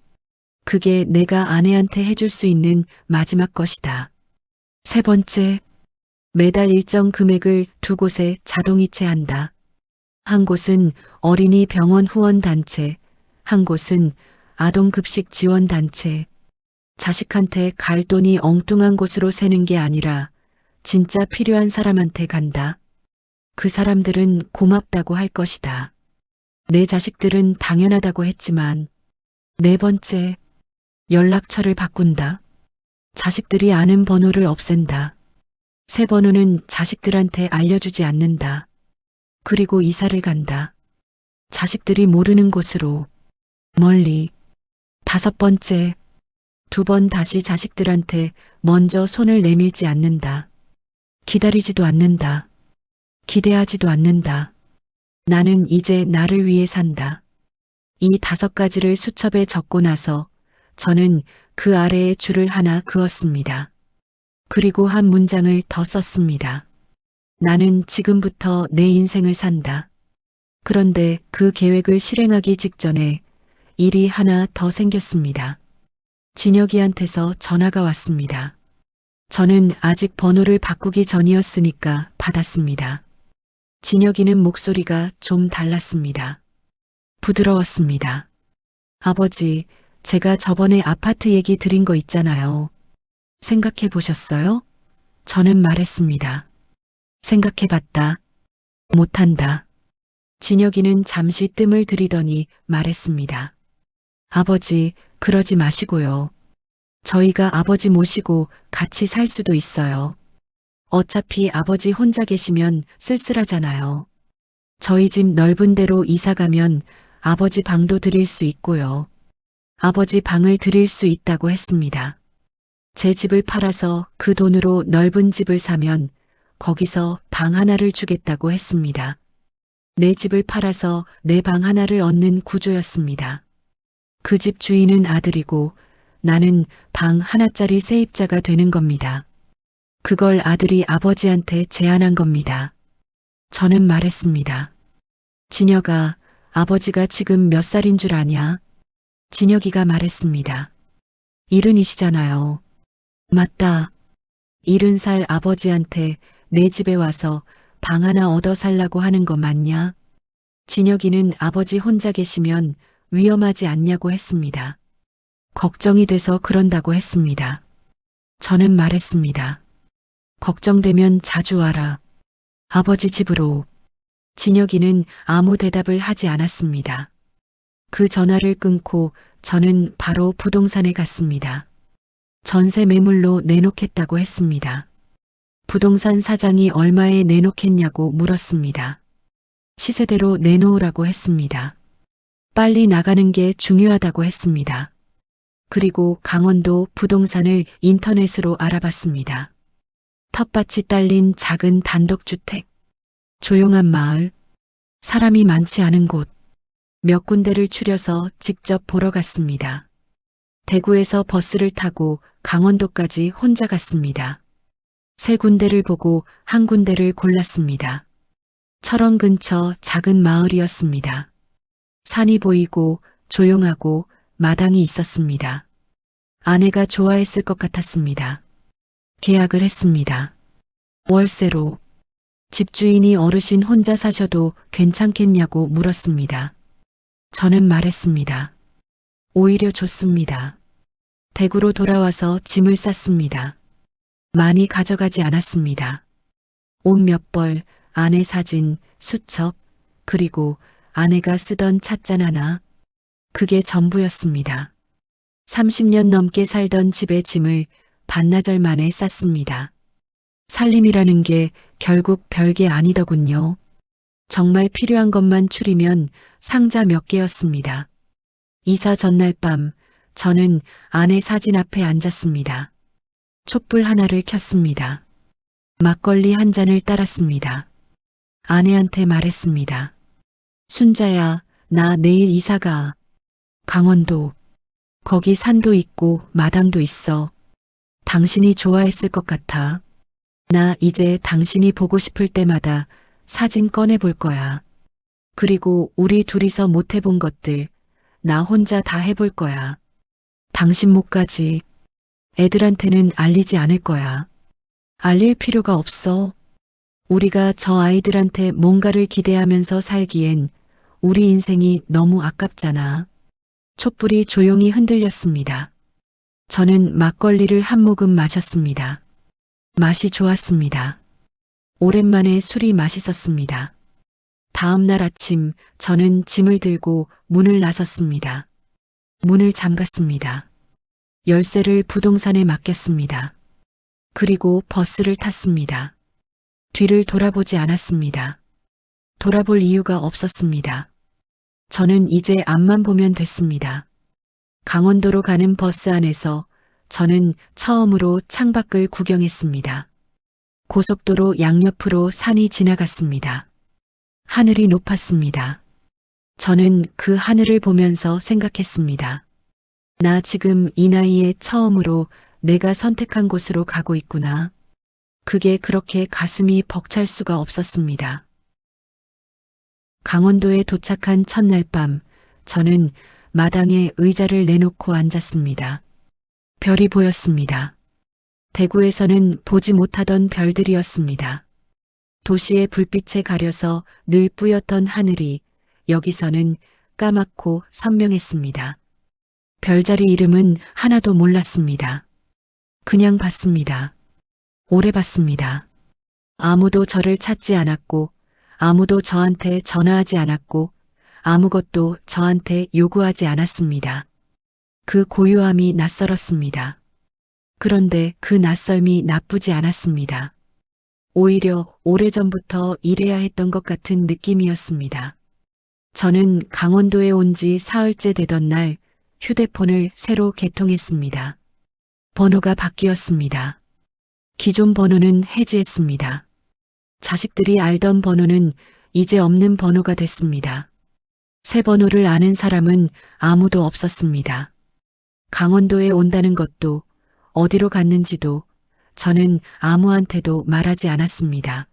그게 내가 아내한테 해줄 수 있는 마지막 것이다. 세 번째, 매달 일정 금액을 2곳에 자동이체한다. 한 곳은 어린이 병원 후원단체, 한 곳은 아동급식 지원단체. 자식한테 갈 돈이 엉뚱한 곳으로 새는 게 아니라 진짜 필요한 사람한테 간다. 그 사람들은 고맙다고 할 것이다. 내 자식들은 당연하다고 했지만. 네 번째, 연락처를 바꾼다. 자식들이 아는 번호를 없앤다. 새 번호는 자식들한테 알려주지 않는다. 그리고 이사를 간다. 자식들이 모르는 곳으로, 멀리. 5번째, 2번 다시 자식들한테 먼저 손을 내밀지 않는다. 기다리지도 않는다. 기대하지도 않는다. 나는 이제 나를 위해 산다. 이 5가지를 수첩에 적고 나서 저는 그 아래에 줄을 하나 그었습니다. 그리고 한 문장을 더 썼습니다. 나는 지금부터 내 인생을 산다. 그런데 그 계획을 실행하기 직전에 일이 하나 더 생겼습니다. 진혁이한테서 전화가 왔습니다. 저는 아직 번호를 바꾸기 전이었으니까 받았습니다. 진혁이는 목소리가 좀 달랐습니다. 부드러웠습니다. 아버지, 제가 저번에 아파트 얘기 드린 거 있잖아요. 생각해 보셨어요? 저는 말했습니다. 생각해 봤다. 못한다. 진혁이는 잠시 뜸을 들이더니 말했습니다. 아버지, 그러지 마시고요. 저희가 아버지 모시고 같이 살 수도 있어요. 어차피 아버지 혼자 계시면 쓸쓸하잖아요. 저희 집 넓은 데로 이사 가면 아버지 방도 드릴 수 있고요. 아버지 방을 드릴 수 있다고 했습니다. 제 집을 팔아서 그 돈으로 넓은 집을 사면 거기서 방 하나를 주겠다고 했습니다. 내 집을 팔아서 내 방 하나를 얻는 구조였습니다. 그 집 주인은 아들이고 나는 방 하나짜리 세입자가 되는 겁니다. 그걸 아들이 아버지한테 제안한 겁니다. 저는 말했습니다. 진혁아, 아버지가 지금 몇 살인 줄 아냐? 진혁이가 말했습니다. 70이시잖아요. 맞다. 70살 아버지한테 내 집에 와서 방 하나 얻어 살라고 하는 거 맞냐? 진혁이는 아버지 혼자 계시면 위험하지 않냐고 했습니다. 걱정이 돼서 그런다고 했습니다. 저는 말했습니다. 걱정되면 자주 와라. 아버지 집으로. 진혁이는 아무 대답을 하지 않았습니다. 그 전화를 끊고 저는 바로 부동산에 갔습니다. 전세 매물로 내놓겠다고 했습니다. 부동산 사장이 얼마에 내놓겠냐고 물었습니다. 시세대로 내놓으라고 했습니다. 빨리 나가는 게 중요하다고 했습니다. 그리고 강원도 부동산을 인터넷으로 알아봤습니다. 텃밭이 딸린 작은 단독주택, 조용한 마을, 사람이 많지 않은 곳, 몇 군데를 추려서 직접 보러 갔습니다. 대구에서 버스를 타고 강원도까지 혼자 갔습니다. 세 군데를 보고 한 군데를 골랐습니다. 철원 근처 작은 마을이었습니다. 산이 보이고 조용하고 마당이 있었습니다. 아내가 좋아했을 것 같았습니다. 계약을 했습니다. 월세로. 집주인이 어르신 혼자 사셔도 괜찮겠냐고 물었습니다. 저는 말했습니다. 오히려 좋습니다. 대구로 돌아와서 짐을 쌌습니다. 많이 가져가지 않았습니다. 옷 몇 벌, 아내 사진, 수첩, 그리고 아내가 쓰던 찻잔 하나. 그게 전부였습니다. 30년 넘게 살던 집의 짐을 반나절 만에 쌌습니다. 살림이라는 게 결국 별게 아니더군요. 정말 필요한 것만 추리면 상자 몇 개였습니다. 이사 전날 밤 저는 아내 사진 앞에 앉았습니다. 촛불 하나를 켰습니다. 막걸리 한 잔을 따랐습니다. 아내한테 말했습니다. 순자야, 나 내일 이사 가. 강원도. 거기 산도 있고 마당도 있어. 당신이 좋아했을 것 같아. 나 이제 당신이 보고 싶을 때마다 사진 꺼내 볼 거야. 그리고 우리 둘이서 못 해본 것들 나 혼자 다 해볼 거야. 당신 못 가지. 애들한테는 알리지 않을 거야. 알릴 필요가 없어. 우리가 저 아이들한테 뭔가를 기대하면서 살기엔 우리 인생이 너무 아깝잖아. 촛불이 조용히 흔들렸습니다. 저는 막걸리를 한 모금 마셨습니다. 맛이 좋았습니다. 오랜만에 술이 맛있었습니다. 다음 날 아침 저는 짐을 들고 문을 나섰습니다. 문을 잠갔습니다. 열쇠를 부동산에 맡겼습니다. 그리고 버스를 탔습니다. 뒤를 돌아보지 않았습니다. 돌아볼 이유가 없었습니다. 저는 이제 앞만 보면 됐습니다. 강원도로 가는 버스 안에서 저는 처음으로 창밖을 구경했습니다. 고속도로 양옆으로 산이 지나갔습니다. 하늘이 높았습니다. 저는 그 하늘을 보면서 생각했습니다. 나 지금 이 나이에 처음으로 내가 선택한 곳으로 가고 있구나. 그게 그렇게 가슴이 벅찰 수가 없었습니다. 강원도에 도착한 첫날 밤, 저는 마당에 의자를 내놓고 앉았습니다. 별이 보였습니다. 대구에서는 보지 못하던 별들이었습니다. 도시의 불빛에 가려서 늘 뿌였던 하늘이 여기서는 까맣고 선명했습니다. 별자리 이름은 하나도 몰랐습니다. 그냥 봤습니다. 오래 봤습니다. 아무도 저를 찾지 않았고 아무도 저한테 전화하지 않았고 아무것도 저한테 요구하지 않았습니다. 그 고요함이 낯설었습니다. 그런데 그 낯설미 나쁘지 않았습니다. 오히려 오래전부터 이래야 했던 것 같은 느낌이었습니다. 저는 강원도에 온 지 사흘째 되던 날 휴대폰을 새로 개통했습니다. 번호가 바뀌었습니다. 기존 번호는 해지했습니다. 자식들이 알던 번호는 이제 없는 번호가 됐습니다. 새 번호를 아는 사람은 아무도 없었습니다. 강원도에 온다는 것도 어디로 갔는지도 저는 아무한테도 말하지 않았습니다.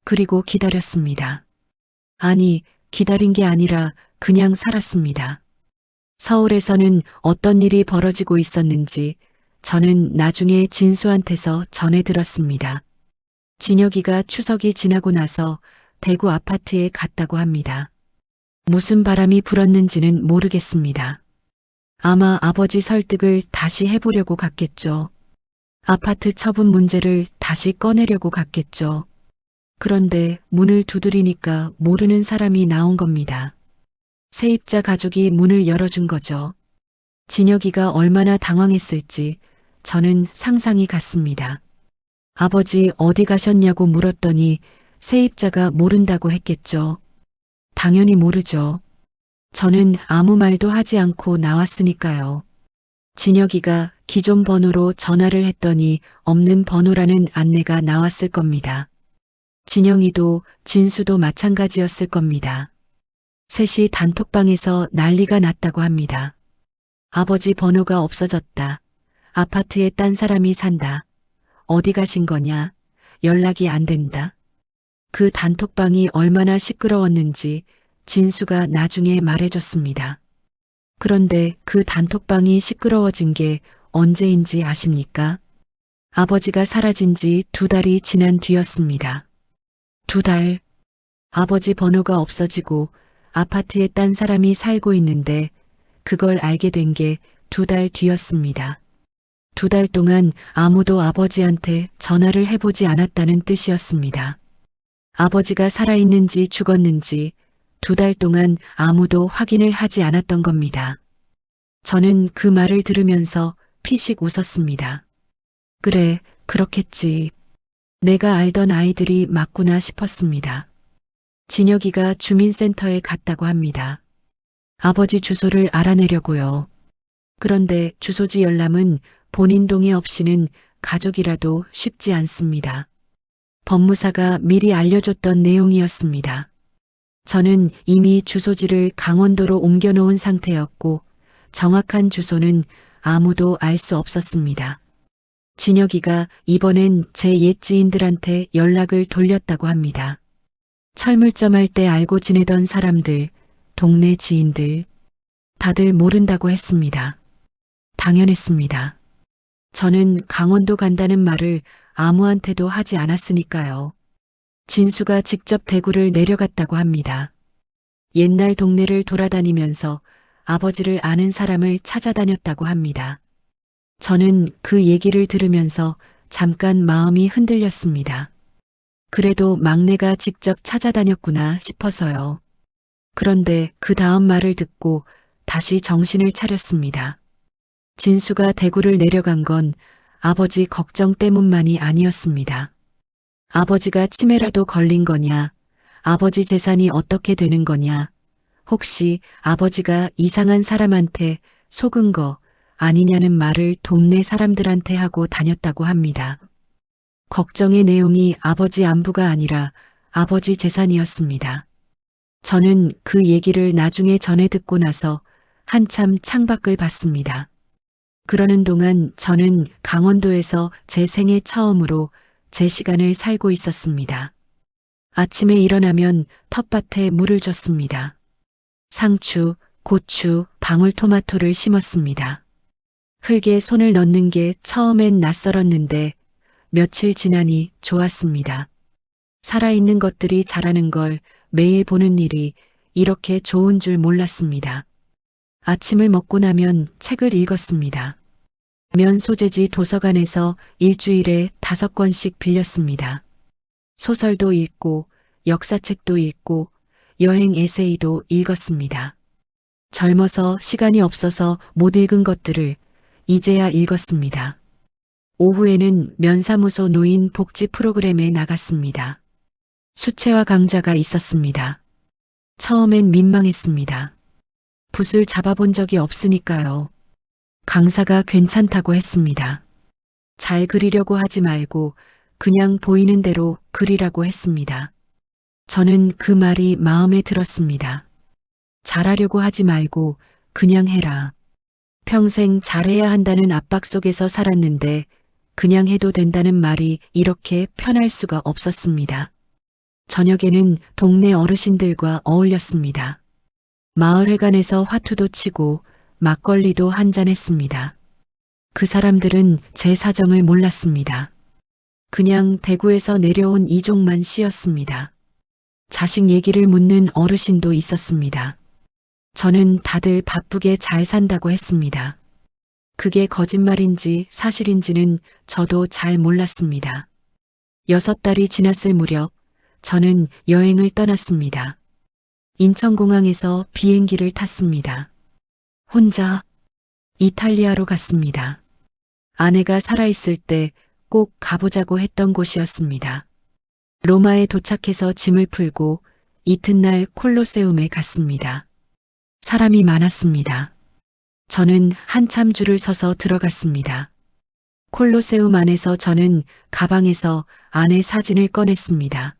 그리고 기다렸습니다. 아니, 기다린 게 아니라 그냥 살았습니다. 서울에서는 어떤 일이 벌어지고 있었는지 저는 나중에 진수한테서 전해 들었습니다. 진혁이가 추석이 지나고 나서 대구 아파트에 갔다고 합니다. 무슨 바람이 불었는지는 모르겠습니다. 아마 아버지 설득을 다시 해보려고 갔겠죠. 아파트 처분 문제를 다시 꺼내려고 갔겠죠. 그런데 문을 두드리니까 모르는 사람이 나온 겁니다. 세입자 가족이 문을 열어준 거죠. 진혁이가 얼마나 당황했을지 저는 상상이 갔습니다. 아버지 어디 가셨냐고 물었더니 세입자가 모른다고 했겠죠. 당연히 모르죠. 저는 아무 말도 하지 않고 나왔으니까요. 진혁이가 기존 번호로 전화를 했더니 없는 번호라는 안내가 나왔을 겁니다. 진영이도 진수도 마찬가지였을 겁니다. 셋이 단톡방에서 난리가 났다고 합니다. 아버지 번호가 없어졌다. 아파트에 딴 사람이 산다. 어디 가신 거냐? 연락이 안 된다. 그 단톡방이 얼마나 시끄러웠는지 진수가 나중에 말해줬습니다. 그런데 그 단톡방이 시끄러워진 게 언제인지 아십니까? 아버지가 사라진 지 2달이 지난 뒤였습니다. 2달. 아버지 번호가 없어지고 아파트에 딴 사람이 살고 있는데 그걸 알게 된 게 2달 뒤였습니다. 2달 동안 아무도 아버지한테 전화를 해보지 않았다는 뜻이었습니다. 아버지가 살아있는지 죽었는지 2달 동안 아무도 확인을 하지 않았던 겁니다. 저는 그 말을 들으면서 피식 웃었습니다. 그래, 그렇겠지. 내가 알던 아이들이 맞구나 싶었습니다. 진혁이가 주민센터에 갔다고 합니다. 아버지 주소를 알아내려고요. 그런데 주소지 열람은 본인 동의 없이는 가족이라도 쉽지 않습니다. 법무사가 미리 알려줬던 내용이었습니다. 저는 이미 주소지를 강원도로 옮겨놓은 상태였고 정확한 주소는 아무도 알 수 없었습니다. 진혁이가 이번엔 제 옛 지인들한테 연락을 돌렸다고 합니다. 철물점 할 때 알고 지내던 사람들, 동네 지인들, 다들 모른다고 했습니다. 당연했습니다. 저는 강원도 간다는 말을 아무한테도 하지 않았으니까요. 진수가 직접 대구를 내려갔다고 합니다. 옛날 동네를 돌아다니면서 아버지를 아는 사람을 찾아다녔다고 합니다. 저는 그 얘기를 들으면서 잠깐 마음이 흔들렸습니다. 그래도 막내가 직접 찾아다녔구나 싶어서요. 그런데 그 다음 말을 듣고 다시 정신을 차렸습니다. 진수가 대구를 내려간 건 아버지 걱정 때문만이 아니었습니다. 아버지가 치매라도 걸린 거냐, 아버지 재산이 어떻게 되는 거냐, 혹시 아버지가 이상한 사람한테 속은 거 아니냐는 말을 동네 사람들한테 하고 다녔다고 합니다. 걱정의 내용이 아버지 안부가 아니라 아버지 재산이었습니다. 저는 그 얘기를 나중에 전해 듣고 나서 한참 창밖을 봤습니다. 그러는 동안 저는 강원도에서 제 생애 처음으로 제 시간을 살고 있었습니다. 아침에 일어나면 텃밭에 물을 줬습니다. 상추, 고추, 방울토마토를 심었습니다. 흙에 손을 넣는 게 처음엔 낯설었는데 며칠 지나니 좋았습니다. 살아있는 것들이 자라는 걸 매일 보는 일이 이렇게 좋은 줄 몰랐습니다. 아침을 먹고 나면 책을 읽었습니다. 면 소재지 도서관에서 일주일에 5권씩 빌렸습니다. 소설도 읽고 역사책도 읽고 여행 에세이도 읽었습니다. 젊어서 시간이 없어서 못 읽은 것들을 이제야 읽었습니다. 오후에는 면사무소 노인 복지 프로그램에 나갔습니다. 수채화 강좌가 있었습니다. 처음엔 민망했습니다. 붓을 잡아본 적이 없으니까요. 강사가 괜찮다고 했습니다. 잘 그리려고 하지 말고 그냥 보이는 대로 그리라고 했습니다. 저는 그 말이 마음에 들었습니다. 잘하려고 하지 말고 그냥 해라. 평생 잘해야 한다는 압박 속에서 살았는데 그냥 해도 된다는 말이 이렇게 편할 수가 없었습니다. 저녁에는 동네 어르신들과 어울렸습니다. 마을회관에서 화투도 치고 막걸리도 한잔했습니다. 그 사람들은 제 사정을 몰랐습니다. 그냥 대구에서 내려온 이종만 씨였습니다. 자식 얘기를 묻는 어르신도 있었습니다. 저는 다들 바쁘게 잘 산다고 했습니다. 그게 거짓말인지 사실인지는 저도 잘 몰랐습니다. 6달이 지났을 무렵 저는 여행을 떠났습니다. 인천공항에서 비행기를 탔습니다. 혼자 이탈리아로 갔습니다. 아내가 살아있을 때 꼭 가보자고 했던 곳이었습니다. 로마에 도착해서 짐을 풀고 이튿날 콜로세움에 갔습니다. 사람이 많았습니다. 저는 한참 줄을 서서 들어갔습니다. 콜로세움 안에서 저는 가방에서 아내 사진을 꺼냈습니다.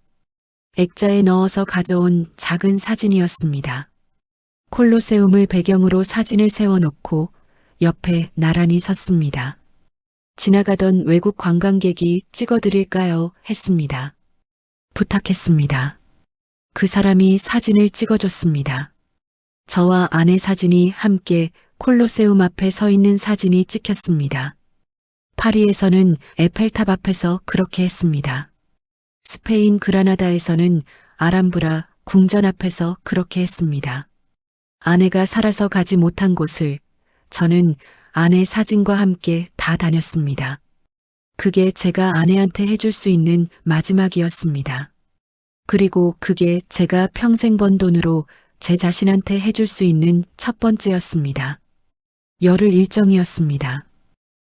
액자에 넣어서 가져온 작은 사진이었습니다. 콜로세움을 배경으로 사진을 세워놓고 옆에 나란히 섰습니다. 지나가던 외국 관광객이 찍어드릴까요? 했습니다. 부탁했습니다. 그 사람이 사진을 찍어줬습니다. 저와 아내 사진이 함께 콜로세움 앞에 서 있는 사진이 찍혔습니다. 파리에서는 에펠탑 앞에서 그렇게 했습니다. 스페인 그라나다에서는 아람브라 궁전 앞에서 그렇게 했습니다. 아내가 살아서 가지 못한 곳을 저는 아내 사진과 함께 다 다녔습니다. 그게 제가 아내한테 해줄 수 있는 마지막이었습니다. 그리고 그게 제가 평생 번 돈으로 제 자신한테 해줄 수 있는 첫 번째였습니다. 열흘 일정이었습니다.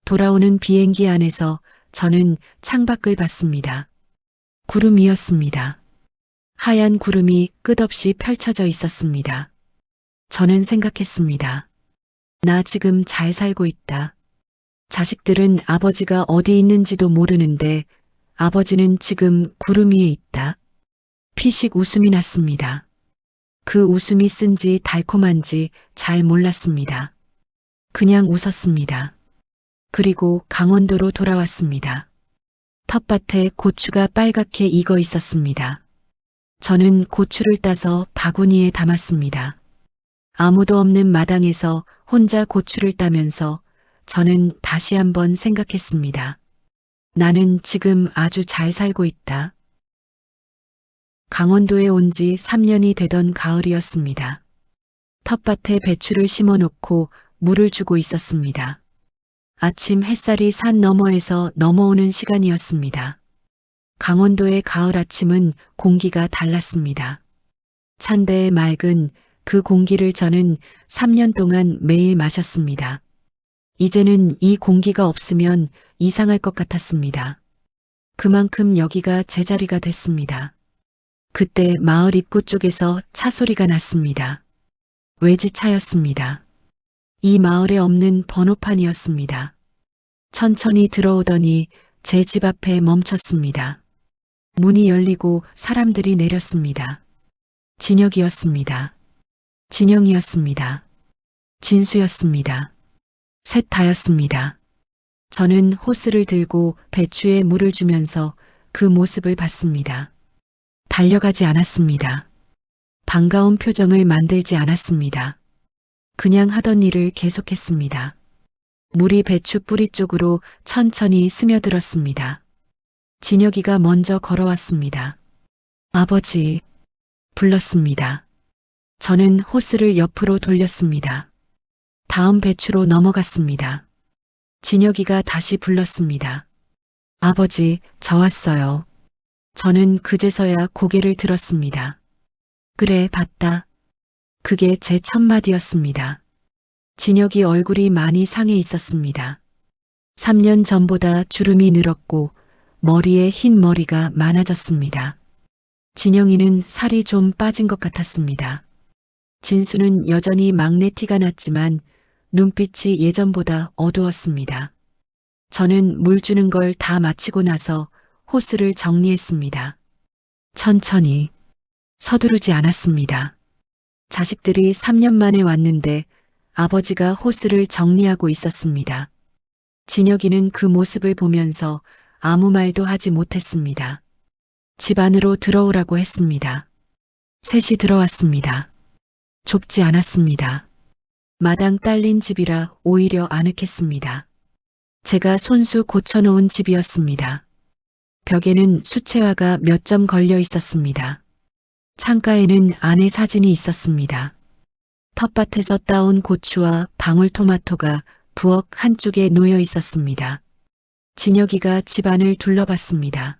돌아오는 비행기 안에서 저는 창밖을 봤습니다. 구름이었습니다. 하얀 구름이 끝없이 펼쳐져 있었습니다. 저는 생각했습니다. 나 지금 잘 살고 있다. 자식들은 아버지가 어디 있는지도 모르는데 아버지는 지금 구름 위에 있다. 피식 웃음이 났습니다. 그 웃음이 쓴지 달콤한지 잘 몰랐습니다. 그냥 웃었습니다. 그리고 강원도로 돌아왔습니다. 텃밭에 고추가 빨갛게 익어 있었습니다. 저는 고추를 따서 바구니에 담았습니다. 아무도 없는 마당에서 혼자 고추를 따면서 저는 다시 한번 생각했습니다. 나는 지금 아주 잘 살고 있다. 강원도에 온 지 3년이 되던 가을이었습니다. 텃밭에 배추를 심어놓고 물을 주고 있었습니다. 아침 햇살이 산 너머에서 넘어오는 시간이었습니다. 강원도의 가을 아침은 공기가 달랐습니다. 찬데 맑은 그 공기를 저는 3년 동안 매일 마셨습니다. 이제는 이 공기가 없으면 이상할 것 같았습니다. 그만큼 여기가 제 자리가 됐습니다. 그때 마을 입구 쪽에서 차 소리가 났습니다. 외지차였습니다. 이 마을에 없는 번호판이었습니다. 천천히 들어오더니 제 집 앞에 멈췄습니다. 문이 열리고 사람들이 내렸습니다. 진혁이었습니다. 진영이었습니다. 진수였습니다. 셋 다였습니다. 저는 호스를 들고 배추에 물을 주면서 그 모습을 봤습니다. 달려가지 않았습니다. 반가운 표정을 만들지 않았습니다. 그냥 하던 일을 계속했습니다. 물이 배추 뿌리 쪽으로 천천히 스며들었습니다. 진혁이가 먼저 걸어왔습니다. 아버지, 불렀습니다. 저는 호스를 옆으로 돌렸습니다. 다음 배추로 넘어갔습니다. 진혁이가 다시 불렀습니다. 아버지, 저 왔어요. 저는 그제서야 고개를 들었습니다. 그래, 봤다. 그게 제 첫 마디였습니다. 진혁이 얼굴이 많이 상해 있었습니다. 3년 전보다 주름이 늘었고 머리에 흰 머리가 많아졌습니다. 진영이는 살이 좀 빠진 것 같았습니다. 진수는 여전히 막내 티가 났지만 눈빛이 예전보다 어두웠습니다. 저는 물 주는 걸 다 마치고 나서 호스를 정리했습니다. 천천히, 서두르지 않았습니다. 자식들이 3년 만에 왔는데 아버지가 호스를 정리하고 있었습니다. 진혁이는 그 모습을 보면서 아무 말도 하지 못했습니다. 집 안으로 들어오라고 했습니다. 셋이 들어왔습니다. 좁지 않았습니다. 마당 딸린 집이라 오히려 아늑했습니다. 제가 손수 고쳐놓은 집이었습니다. 벽에는 수채화가 몇 점 걸려 있었습니다. 창가에는 아내 사진이 있었습니다. 텃밭에서 따온 고추와 방울토마토가 부엌 한쪽에 놓여 있었습니다. 진혁이가 집안을 둘러봤습니다.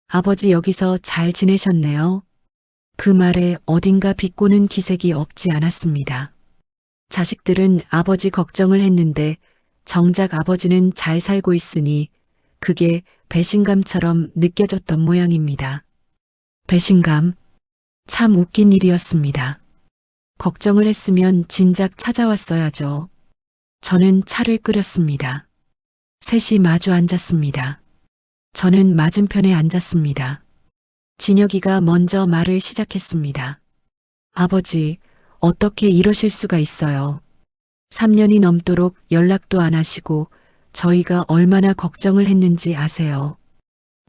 아버지 여기서 잘 지내셨네요. 그 말에 어딘가 비꼬는 기색이 없지 않았습니다. 자식들은 아버지 걱정을 했는데 정작 아버지는 잘 살고 있으니 그게 배신감처럼 느껴졌던 모양입니다. 배신감? 참 웃긴 일이었습니다. 걱정을 했으면 진작 찾아왔어야죠. 저는 차를 끓였습니다. 셋이 마주 앉았습니다. 저는 맞은편에 앉았습니다. 진혁이가 먼저 말을 시작했습니다. 아버지, 어떻게 이러실 수가 있어요. 3년이 넘도록 연락도 안 하시고 저희가 얼마나 걱정을 했는지 아세요.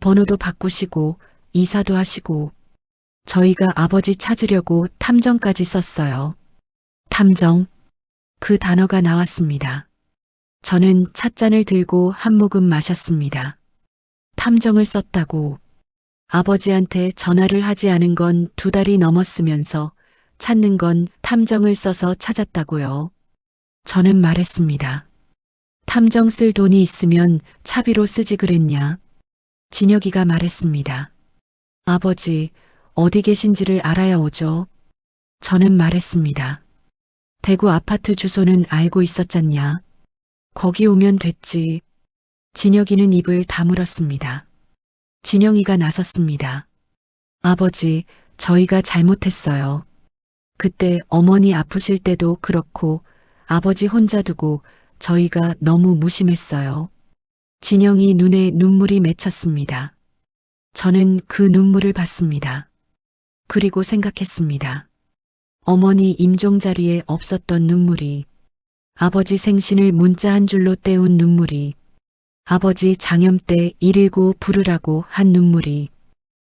번호도 바꾸시고 이사도 하시고 저희가 아버지 찾으려고 탐정까지 썼어요. 탐정. 그 단어가 나왔습니다. 저는 찻잔을 들고 한 모금 마셨습니다. 탐정을 썼다고. 아버지한테 전화를 하지 않은 건 2달이 넘었으면서 찾는 건 탐정을 써서 찾았다고요. 저는 말했습니다. 탐정 쓸 돈이 있으면 차비로 쓰지 그랬냐. 진혁이가 말했습니다. 아버지, 어디 계신지를 알아야 오죠. 저는 말했습니다. 대구 아파트 주소는 알고 있었잖냐. 거기 오면 됐지. 진혁이는 입을 다물었습니다. 진영이가 나섰습니다. 아버지, 저희가 잘못했어요. 그때 어머니 아프실 때도 그렇고 아버지 혼자 두고 저희가 너무 무심했어요. 진영이 눈에 눈물이 맺혔습니다. 저는 그 눈물을 봤습니다. 그리고 생각했습니다. 어머니 임종 자리에 없었던 눈물이, 아버지 생신을 문자 한 줄로 때운 눈물이, 아버지 장염 때 119 부르라고 한 눈물이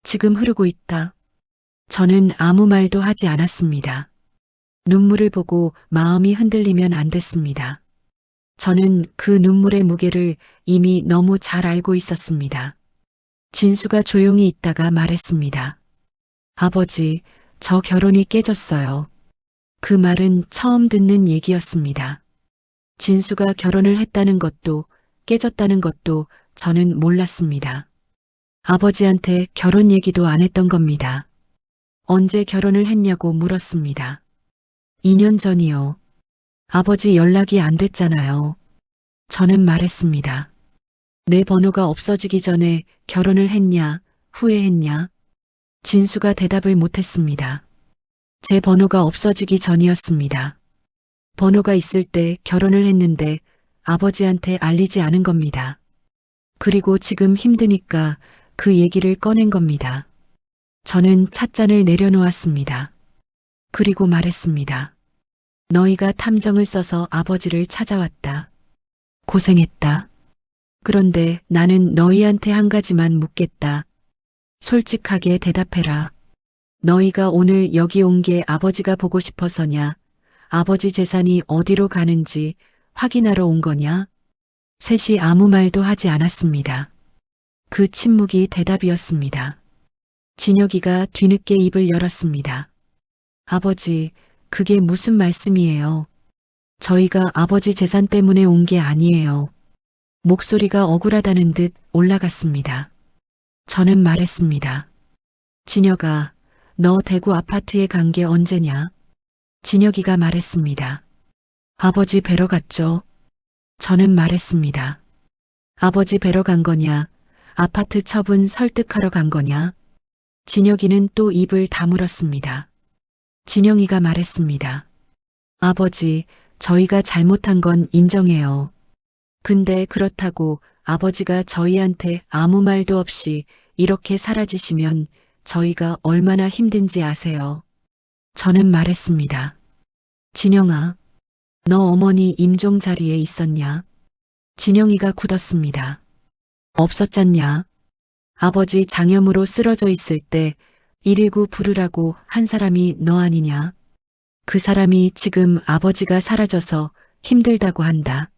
지금 흐르고 있다. 저는 아무 말도 하지 않았습니다. 눈물을 보고 마음이 흔들리면 안 됐습니다. 저는 그 눈물의 무게를 이미 너무 잘 알고 있었습니다. 진수가 조용히 있다가 말했습니다. 아버지, 저 결혼이 깨졌어요. 그 말은 처음 듣는 얘기였습니다. 진수가 결혼을 했다는 것도 깨졌다는 것도 저는 몰랐습니다. 아버지한테 결혼 얘기도 안 했던 겁니다. 언제 결혼을 했냐고 물었습니다. 2년 전이요. 아버지 연락이 안 됐잖아요. 저는 말했습니다. 내 번호가 없어지기 전에 결혼을 했냐, 후회했냐? 진수가 대답을 못했습니다. 제 번호가 없어지기 전이었습니다. 번호가 있을 때 결혼을 했는데 아버지한테 알리지 않은 겁니다. 그리고 지금 힘드니까 그 얘기를 꺼낸 겁니다. 저는 찻잔을 내려놓았습니다. 그리고 말했습니다. 너희가 탐정을 써서 아버지를 찾아왔다. 고생했다. 그런데 나는 너희한테 한 가지만 묻겠다. 솔직하게 대답해라. 너희가 오늘 여기 온 게 아버지가 보고 싶어서냐? 아버지 재산이 어디로 가는지 확인하러 온 거냐? 셋이 아무 말도 하지 않았습니다. 그 침묵이 대답이었습니다. 진혁이가 뒤늦게 입을 열었습니다. 아버지, 그게 무슨 말씀이에요? 저희가 아버지 재산 때문에 온 게 아니에요. 목소리가 억울하다는 듯 올라갔습니다. 저는 말했습니다. 진혁아, 너 대구 아파트에 간 게 언제냐? 진혁이가 말했습니다. 아버지 뵈러 갔죠. 저는 말했습니다. 아버지 뵈러 간 거냐? 아파트 처분 설득하러 간 거냐? 진혁이는 또 입을 다물었습니다. 진영이가 말했습니다. 아버지, 저희가 잘못한 건 인정해요. 근데 그렇다고 아버지가 저희한테 아무 말도 없이 이렇게 사라지시면 저희가 얼마나 힘든지 아세요? 저는 말했습니다. 진영아, 너 어머니 임종 자리에 있었냐? 진영이가 굳었습니다. 없었잖냐? 아버지 장염으로 쓰러져 있을 때 119 부르라고 한 사람이 너 아니냐? 그 사람이 지금 아버지가 사라져서 힘들다고 한다.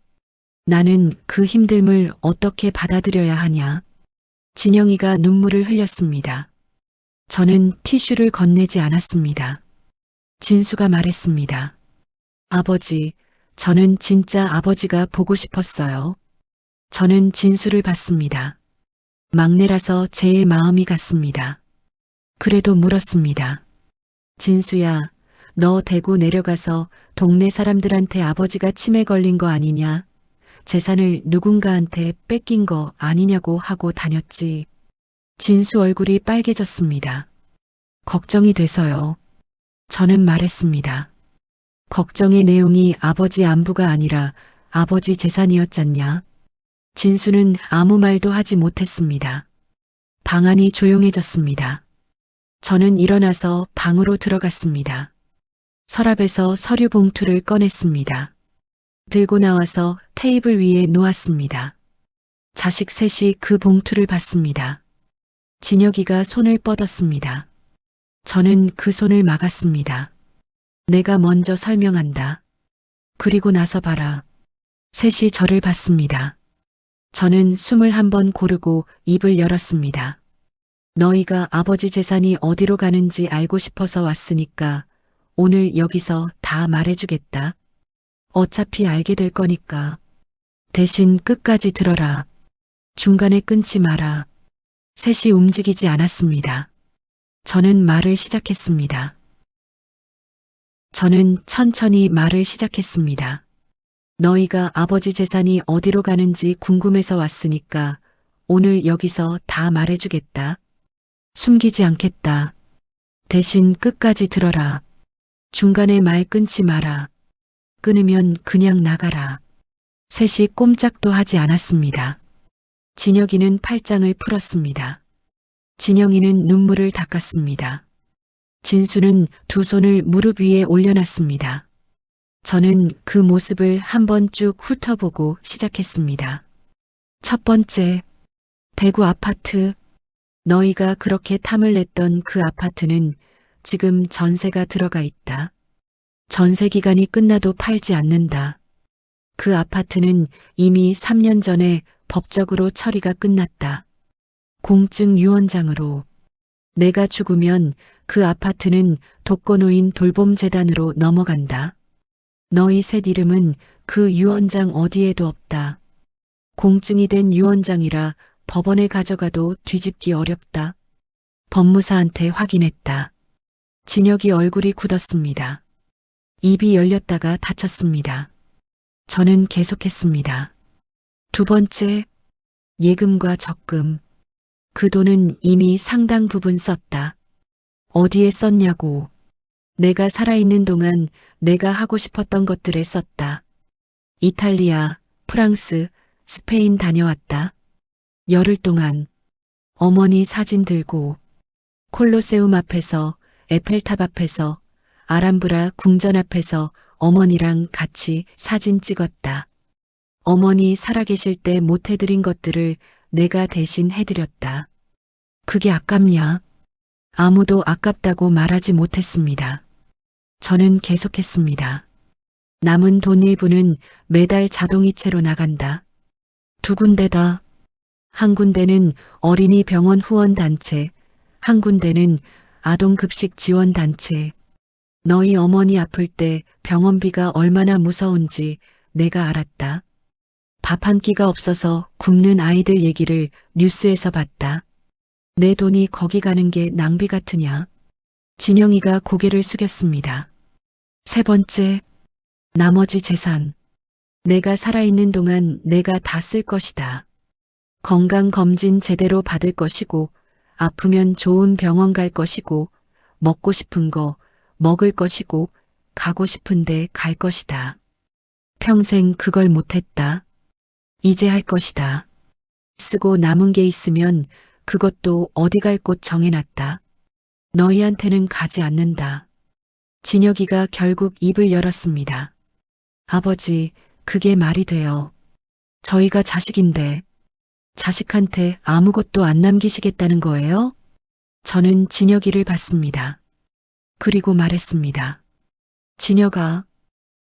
나는 그 힘듦을 어떻게 받아들여야 하냐? 진영이가 눈물을 흘렸습니다. 저는 티슈를 건네지 않았습니다. 진수가 말했습니다. 아버지, 저는 진짜 아버지가 보고 싶었어요. 저는 진수를 봤습니다. 막내라서 제일 마음이 갔습니다. 그래도 물었습니다. 진수야, 너 대구 내려가서 동네 사람들한테 아버지가 치매 걸린 거 아니냐? 재산을 누군가한테 뺏긴 거 아니냐고 하고 다녔지. 진수 얼굴이 빨개졌습니다. 걱정이 돼서요. 저는 말했습니다. 걱정의 내용이 아버지 안부가 아니라 아버지 재산이었잖냐? 진수는 아무 말도 하지 못했습니다. 방 안이 조용해졌습니다. 저는 일어나서 방으로 들어갔습니다. 서랍에서 서류 봉투를 꺼냈습니다. 들고 나와서 테이블 위에 놓았습니다. 자식 셋이 그 봉투를 봤습니다. 진혁이가 손을 뻗었습니다. 저는 그 손을 막았습니다. 내가 먼저 설명한다. 그리고 나서 봐라. 셋이 저를 봤습니다. 저는 숨을 한번 고르고 입을 열었습니다. 너희가 아버지 재산이 어디로 가는지 알고 싶어서 왔으니까 오늘 여기서 다 말해주겠다. 어차피 알게 될 거니까. 대신 끝까지 들어라. 중간에 끊지 마라. 셋이 움직이지 않았습니다. 저는 말을 시작했습니다. 저는 천천히 말을 시작했습니다. 너희가 아버지 재산이 어디로 가는지 궁금해서 왔으니까 오늘 여기서 다 말해주겠다. 숨기지 않겠다. 대신 끝까지 들어라. 중간에 말 끊지 마라. 끊으면 그냥 나가라. 셋이 꼼짝도 하지 않았습니다. 진혁이는 팔짱을 풀었습니다. 진영이는 눈물을 닦았습니다. 진수는 두 손을 무릎 위에 올려놨습니다. 저는 그 모습을 한번 쭉 훑어보고 시작했습니다. 첫 번째, 대구 아파트. 너희가 그렇게 탐을 냈던 그 아파트는 지금 전세가 들어가 있다. 전세 기간이 끝나도 팔지 않는다. 그 아파트는 이미 3년 전에 법적으로 처리가 끝났다. 공증 유언장으로. 내가 죽으면 그 아파트는 독거노인 돌봄재단으로 넘어간다. 너희 셋 이름은 그 유언장 어디에도 없다. 공증이 된 유언장이라 법원에 가져가도 뒤집기 어렵다. 법무사한테 확인했다. 진혁이 얼굴이 굳었습니다. 입이 열렸다가 닫혔습니다. 저는 계속했습니다. 두 번째, 예금과 적금. 그 돈은 이미 상당 부분 썼다. 어디에 썼냐고. 내가 살아있는 동안 내가 하고 싶었던 것들에 썼다. 이탈리아, 프랑스, 스페인 다녀왔다. 열흘 동안 어머니 사진 들고 콜로세움 앞에서 에펠탑 앞에서 아람브라 궁전 앞에서 어머니랑 같이 사진 찍었다. 어머니 살아계실 때 못해드린 것들을 내가 대신 해드렸다. 그게 아깝냐? 아무도 아깝다고 말하지 못했습니다. 저는 계속했습니다. 남은 돈 일부는 매달 자동이체로 나간다. 두 군데다. 한 군데는 어린이 병원 후원단체, 한 군데는 아동급식 지원단체. 너희 어머니 아플 때 병원비가 얼마나 무서운지 내가 알았다. 밥 한 끼가 없어서 굶는 아이들 얘기를 뉴스에서 봤다. 내 돈이 거기 가는 게 낭비 같으냐? 진영이가 고개를 숙였습니다. 세 번째, 나머지 재산. 내가 살아있는 동안 내가 다 쓸 것이다. 건강검진 제대로 받을 것이고, 아프면 좋은 병원 갈 것이고, 먹고 싶은 거 먹을 것이고, 가고 싶은데 갈 것이다. 평생 그걸 못했다. 이제 할 것이다. 쓰고 남은 게 있으면 그것도 어디 갈 곳 정해놨다. 너희한테는 가지 않는다. 진혁이가 결국 입을 열었습니다. 아버지, 그게 말이 돼요. 저희가 자식인데, 자식한테 아무것도 안 남기시겠다는 거예요? 저는 진혁이를 봤습니다. 그리고 말했습니다. 진혁아,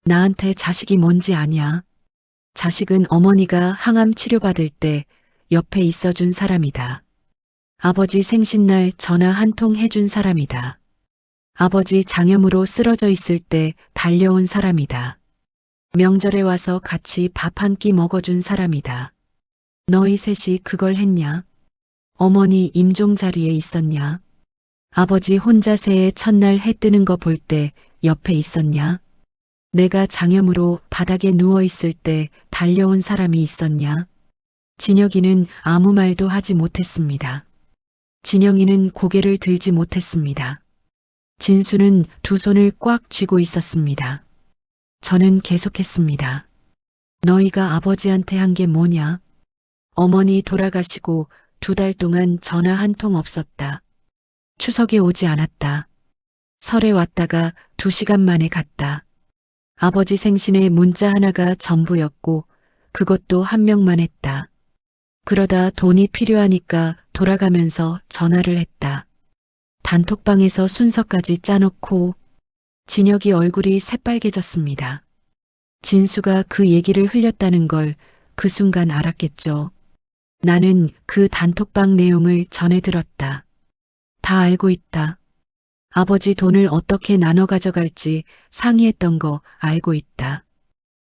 나한테 자식이 뭔지 아냐? 자식은 어머니가 항암 치료받을 때 옆에 있어준 사람이다. 아버지 생신날 전화 한 통 해준 사람이다. 아버지 장염으로 쓰러져 있을 때 달려온 사람이다. 명절에 와서 같이 밥 한 끼 먹어준 사람이다. 너희 셋이 그걸 했냐? 어머니 임종 자리에 있었냐? 아버지 혼자 새해 첫날 해 뜨는 거 볼 때 옆에 있었냐? 내가 장염으로 바닥에 누워 있을 때 달려온 사람이 있었냐? 진혁이는 아무 말도 하지 못했습니다. 진영이는 고개를 들지 못했습니다. 진수는 두 손을 꽉 쥐고 있었습니다. 저는 계속했습니다. 너희가 아버지한테 한 게 뭐냐? 어머니 돌아가시고 2달 동안 전화 한 통 없었다. 추석에 오지 않았다. 설에 왔다가 2시간 만에 갔다. 아버지 생신에 문자 하나가 전부였고 그것도 한 명만 했다. 그러다 돈이 필요하니까 돌아가면서 전화를 했다. 단톡방에서 순서까지 짜놓고. 진혁이 얼굴이 새빨개졌습니다. 진수가 그 얘기를 흘렸다는 걸 그 순간 알았겠죠. 나는 그 단톡방 내용을 전해 들었다. 다 알고 있다. 아버지 돈을 어떻게 나눠 가져갈지 상의했던 거 알고 있다.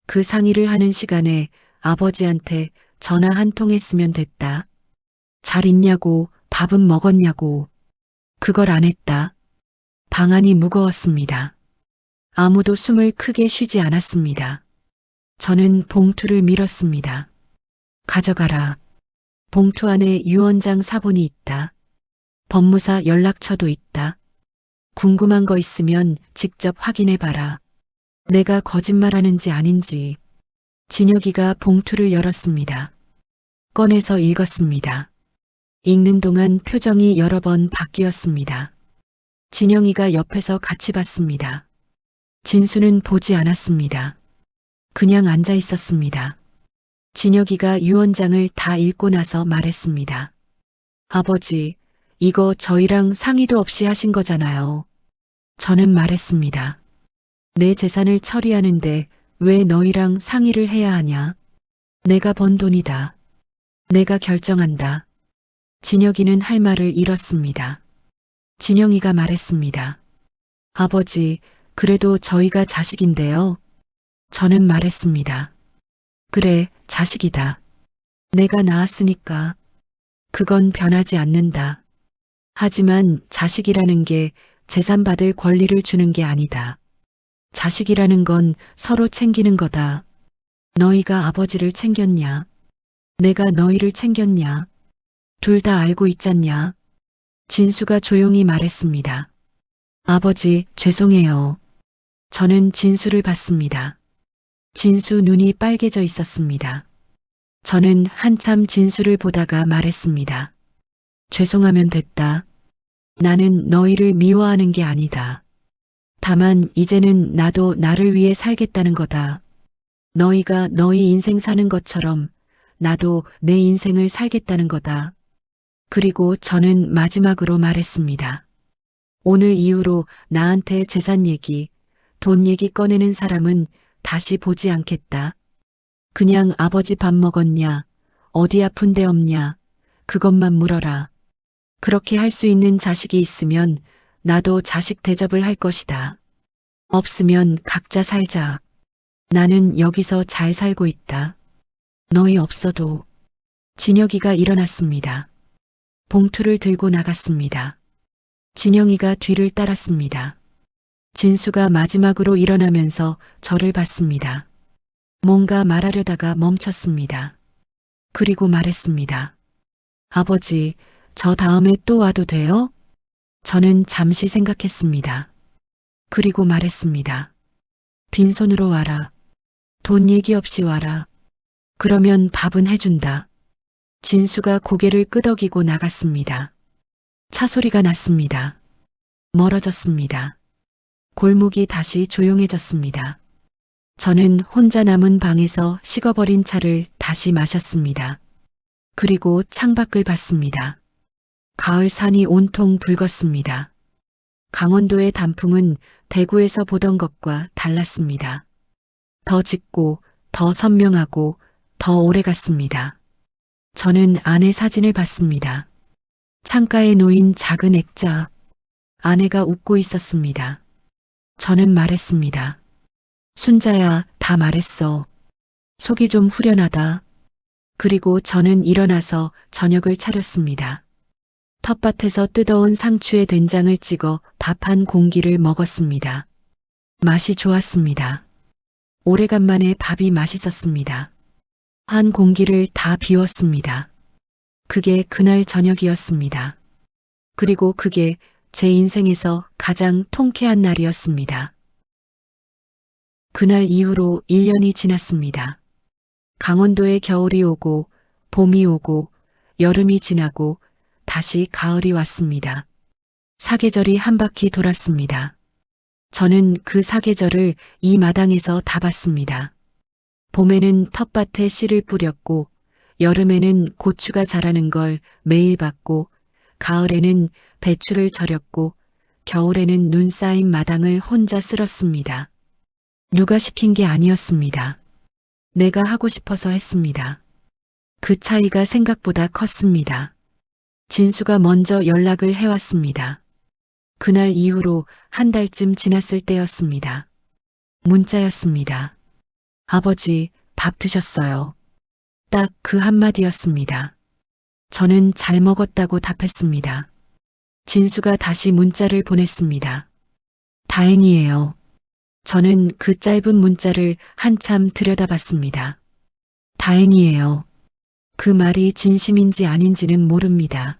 그 상의를 하는 시간에 아버지한테 전화 한 통 했으면 됐다. 잘 있냐고, 밥은 먹었냐고. 그걸 안 했다. 방안이 무거웠습니다. 아무도 숨을 크게 쉬지 않았습니다. 저는 봉투를 밀었습니다. 가져가라. 봉투 안에 유언장 사본이 있다. 법무사 연락처도 있다. 궁금한 거 있으면 직접 확인해봐라. 내가 거짓말하는지 아닌지. 진혁이가 봉투를 열었습니다. 꺼내서 읽었습니다. 읽는 동안 표정이 여러 번 바뀌었습니다. 진영이가 옆에서 같이 봤습니다. 진수는 보지 않았습니다. 그냥 앉아 있었습니다. 진혁이가 유언장을 다 읽고 나서 말했습니다. 아버지, 이거 저희랑 상의도 없이 하신 거잖아요. 저는 말했습니다. 내 재산을 처리하는데 왜 너희랑 상의를 해야 하냐? 내가 번 돈이다. 내가 결정한다. 진혁이는 할 말을 잃었습니다. 진영이가 말했습니다. 아버지, 그래도 저희가 자식인데요. 저는 말했습니다. 그래, 자식이다. 내가 낳았으니까. 그건 변하지 않는다. 하지만 자식이라는 게 재산 받을 권리를 주는 게 아니다. 자식이라는 건 서로 챙기는 거다. 너희가 아버지를 챙겼냐? 내가 너희를 챙겼냐? 둘 다 알고 있잖냐? 진수가 조용히 말했습니다. 아버지, 죄송해요. 저는 진수를 봤습니다. 진수 눈이 빨개져 있었습니다. 저는 한참 진수를 보다가 말했습니다. 죄송하면 됐다. 나는 너희를 미워하는 게 아니다. 다만 이제는 나도 나를 위해 살겠다는 거다. 너희가 너희 인생 사는 것처럼 나도 내 인생을 살겠다는 거다. 그리고 저는 마지막으로 말했습니다. 오늘 이후로 나한테 재산 얘기, 돈 얘기 꺼내는 사람은 다시 보지 않겠다. 그냥 아버지 밥 먹었냐, 어디 아픈 데 없냐, 그것만 물어라. 그렇게 할 수 있는 자식이 있으면 나도 자식 대접을 할 것이다. 없으면 각자 살자. 나는 여기서 잘 살고 있다. 너희 없어도. 진혁이가 일어났습니다. 봉투를 들고 나갔습니다. 진영이가 뒤를 따랐습니다. 진수가 마지막으로 일어나면서 저를 봤습니다. 뭔가 말하려다가 멈췄습니다. 그리고 말했습니다. 아버지, 저 다음에 또 와도 돼요? 저는 잠시 생각했습니다. 그리고 말했습니다. 빈손으로 와라. 돈 얘기 없이 와라. 그러면 밥은 해준다. 진수가 고개를 끄덕이고 나갔습니다. 차 소리가 났습니다. 멀어졌습니다. 골목이 다시 조용해졌습니다. 저는 혼자 남은 방에서 식어버린 차를 다시 마셨습니다. 그리고 창밖을 봤습니다. 가을 산이 온통 붉었습니다. 강원도의 단풍은 대구에서 보던 것과 달랐습니다. 더 짙고, 더 선명하고, 더 오래갔습니다. 저는 아내 사진을 봤습니다. 창가에 놓인 작은 액자. 아내가 웃고 있었습니다. 저는 말했습니다. 순자야, 다 말했어. 속이 좀 후련하다. 그리고 저는 일어나서 저녁을 차렸습니다. 텃밭에서 뜯어온 상추에 된장을 찍어 밥 한 공기를 먹었습니다. 맛이 좋았습니다. 오래간만에 밥이 맛있었습니다. 한 공기를 다 비웠습니다. 그게 그날 저녁이었습니다. 그리고 그게 제 인생에서 가장 통쾌한 날이었습니다. 그날 이후로 1년이 지났습니다. 강원도에 겨울이 오고, 봄이 오고, 여름이 지나고, 다시 가을이 왔습니다. 사계절이 한 바퀴 돌았습니다. 저는 그 사계절을 이 마당에서 다 봤습니다. 봄에는 텃밭에 씨를 뿌렸고, 여름에는 고추가 자라는 걸 매일 봤고, 가을에는 배추를 절였고, 겨울에는 눈 쌓인 마당을 혼자 쓸었습니다. 누가 시킨 게 아니었습니다. 내가 하고 싶어서 했습니다. 그 차이가 생각보다 컸습니다. 진수가 먼저 연락을 해왔습니다. 그날 이후로 한 달쯤 지났을 때였습니다. 문자였습니다. 아버지, 밥 드셨어요. 딱 그 한마디였습니다. 저는 잘 먹었다고 답했습니다. 진수가 다시 문자를 보냈습니다. 다행이에요. 저는 그 짧은 문자를 한참 들여다봤습니다. 다행이에요. 그 말이 진심인지 아닌지는 모릅니다.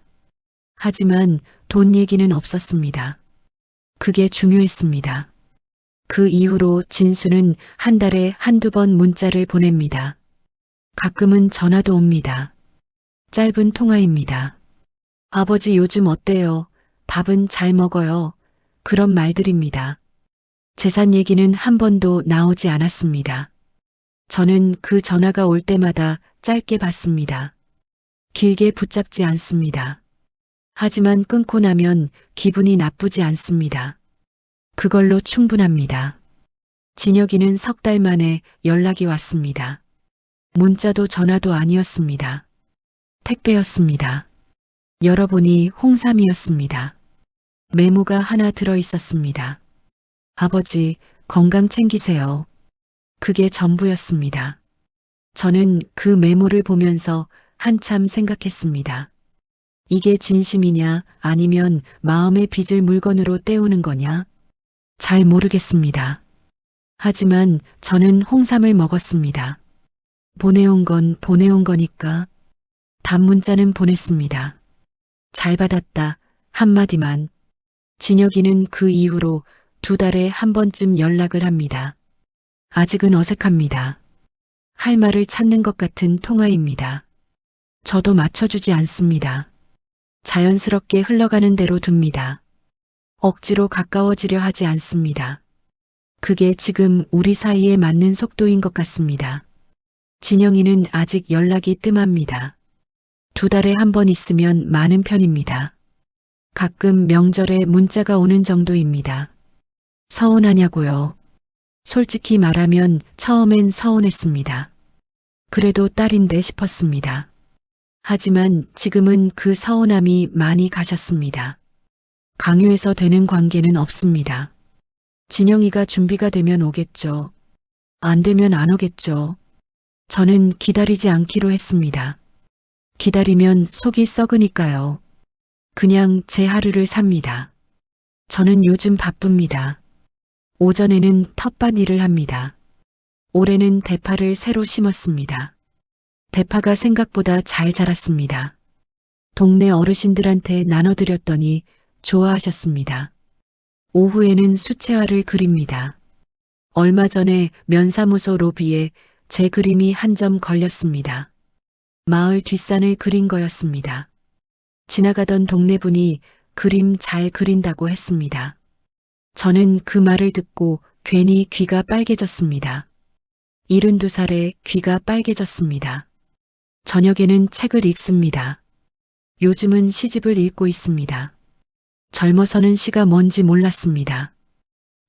하지만 돈 얘기는 없었습니다. 그게 중요했습니다. 그 이후로 진수는 한 달에 한두 번 문자를 보냅니다. 가끔은 전화도 옵니다. 짧은 통화입니다. 아버지 요즘 어때요? 밥은 잘 먹어요. 그런 말들입니다. 재산 얘기는 한 번도 나오지 않았습니다. 저는 그 전화가 올 때마다 짧게 받습니다. 길게 붙잡지 않습니다. 하지만 끊고 나면 기분이 나쁘지 않습니다. 그걸로 충분합니다. 진혁이는 석 달 만에 연락이 왔습니다. 문자도 전화도 아니었습니다. 택배였습니다. 열어보니 홍삼이었습니다. 메모가 하나 들어 있었습니다. 아버지, 건강 챙기세요. 그게 전부였습니다. 저는 그 메모를 보면서 한참 생각했습니다. 이게 진심이냐 아니면 마음의 빚을 물건으로 때우는 거냐? 잘 모르겠습니다. 하지만 저는 홍삼을 먹었습니다. 보내온 건 보내온 거니까. 단문자는 보냈습니다. 잘 받았다. 한마디만. 진혁이는 그 이후로 2달에 한 번쯤 연락을 합니다. 아직은 어색합니다. 할 말을 찾는 것 같은 통화입니다. 저도 맞춰주지 않습니다. 자연스럽게 흘러가는 대로 둡니다. 억지로 가까워지려 하지 않습니다. 그게 지금 우리 사이에 맞는 속도인 것 같습니다. 진영이는 아직 연락이 뜸합니다. 2달에 한 번 있으면 많은 편입니다. 가끔 명절에 문자가 오는 정도입니다. 서운하냐고요. 솔직히 말하면 처음엔 서운했습니다. 그래도 딸인데 싶었습니다. 하지만 지금은 그 서운함이 많이 가셨습니다. 강요해서 되는 관계는 없습니다. 진영이가 준비가 되면 오겠죠. 안 되면 안 오겠죠. 저는 기다리지 않기로 했습니다. 기다리면 속이 썩으니까요. 그냥 제 하루를 삽니다. 저는 요즘 바쁩니다. 오전에는 텃밭 일을 합니다. 올해는 대파를 새로 심었습니다. 대파가 생각보다 잘 자랐습니다. 동네 어르신들한테 나눠드렸더니 좋아하셨습니다. 오후에는 수채화를 그립니다. 얼마 전에 면사무소 로비에 제 그림이 한 점 걸렸습니다. 마을 뒷산을 그린 거였습니다. 지나가던 동네 분이 그림 잘 그린다고 했습니다. 저는 그 말을 듣고 괜히 귀가 빨개졌습니다. 72살에 귀가 빨개졌습니다. 저녁에는 책을 읽습니다. 요즘은 시집을 읽고 있습니다. 젊어서는 시가 뭔지 몰랐습니다.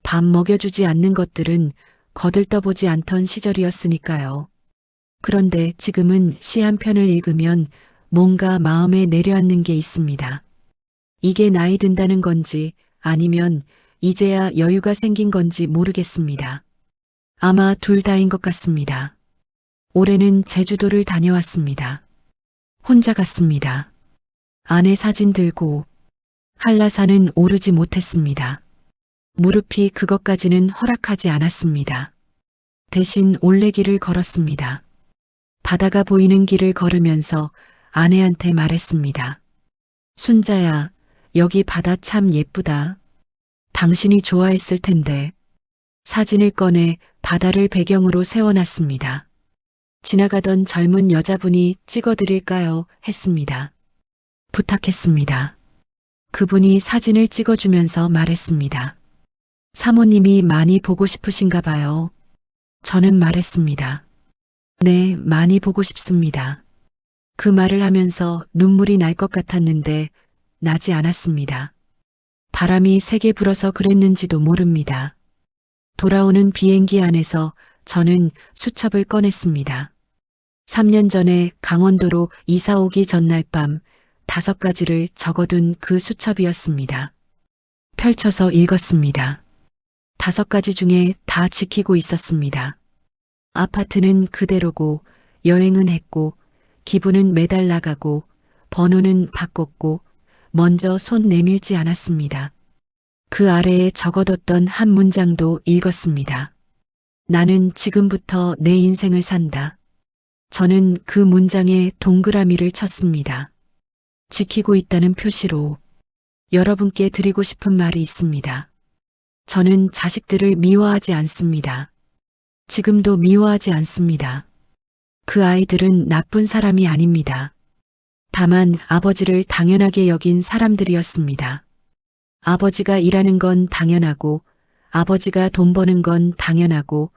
밥 먹여주지 않는 것들은 거들떠보지 않던 시절이었으니까요. 그런데 지금은 시 한 편을 읽으면 뭔가 마음에 내려앉는 게 있습니다. 이게 나이 든다는 건지 아니면 이제야 여유가 생긴 건지 모르겠습니다. 아마 둘 다인 것 같습니다. 올해는 제주도를 다녀왔습니다. 혼자 갔습니다. 아내 사진 들고 한라산은 오르지 못했습니다. 무릎이 그것까지는 허락하지 않았습니다. 대신 올레길을 걸었습니다. 바다가 보이는 길을 걸으면서 아내한테 말했습니다. 순자야, 여기 바다 참 예쁘다. 당신이 좋아했을 텐데. 사진을 꺼내 바다를 배경으로 세워놨습니다. 지나가던 젊은 여자분이 찍어드릴까요? 했습니다. 부탁했습니다. 그분이 사진을 찍어주면서 말했습니다. 사모님이 많이 보고 싶으신가 봐요. 저는 말했습니다. 네, 많이 보고 싶습니다. 그 말을 하면서 눈물이 날 것 같았는데 나지 않았습니다. 바람이 세게 불어서 그랬는지도 모릅니다. 돌아오는 비행기 안에서 저는 수첩을 꺼냈습니다. 3년 전에 강원도로 이사 오기 전날 밤 5가지를 적어둔 그 수첩이었습니다. 펼쳐서 읽었습니다. 5가지 중에 다 지키고 있었습니다. 아파트는 그대로고 여행은 했고 기분은 매달 나가고 번호는 바꿨고 먼저 손 내밀지 않았습니다. 그 아래에 적어뒀던 한 문장도 읽었습니다. 나는 지금부터 내 인생을 산다. 저는 그 문장에 동그라미를 쳤습니다. 지키고 있다는 표시로 여러분께 드리고 싶은 말이 있습니다. 저는 자식들을 미워하지 않습니다. 지금도 미워하지 않습니다. 그 아이들은 나쁜 사람이 아닙니다. 다만 아버지를 당연하게 여긴 사람들이었습니다. 아버지가 일하는 건 당연하고, 아버지가 돈 버는 건 당연하고,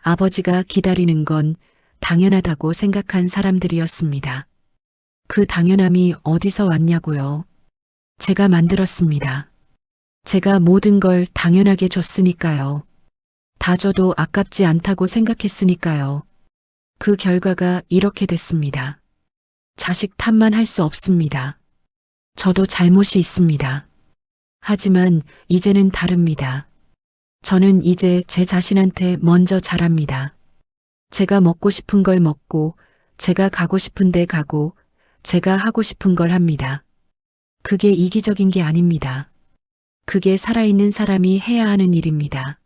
아버지가 기다리는 건 당연하다고 생각한 사람들이었습니다. 그 당연함이 어디서 왔냐고요? 제가 만들었습니다. 제가 모든 걸 당연하게 줬으니까요. 다 줘도 아깝지 않다고 생각했으니까요. 그 결과가 이렇게 됐습니다. 자식 탓만 할 수 없습니다. 저도 잘못이 있습니다. 하지만 이제는 다릅니다. 저는 이제 제 자신한테 먼저 잘합니다. 제가 먹고 싶은 걸 먹고, 제가 가고 싶은 데 가고, 제가 하고 싶은 걸 합니다. 그게 이기적인 게 아닙니다. 그게 살아있는 사람이 해야 하는 일입니다.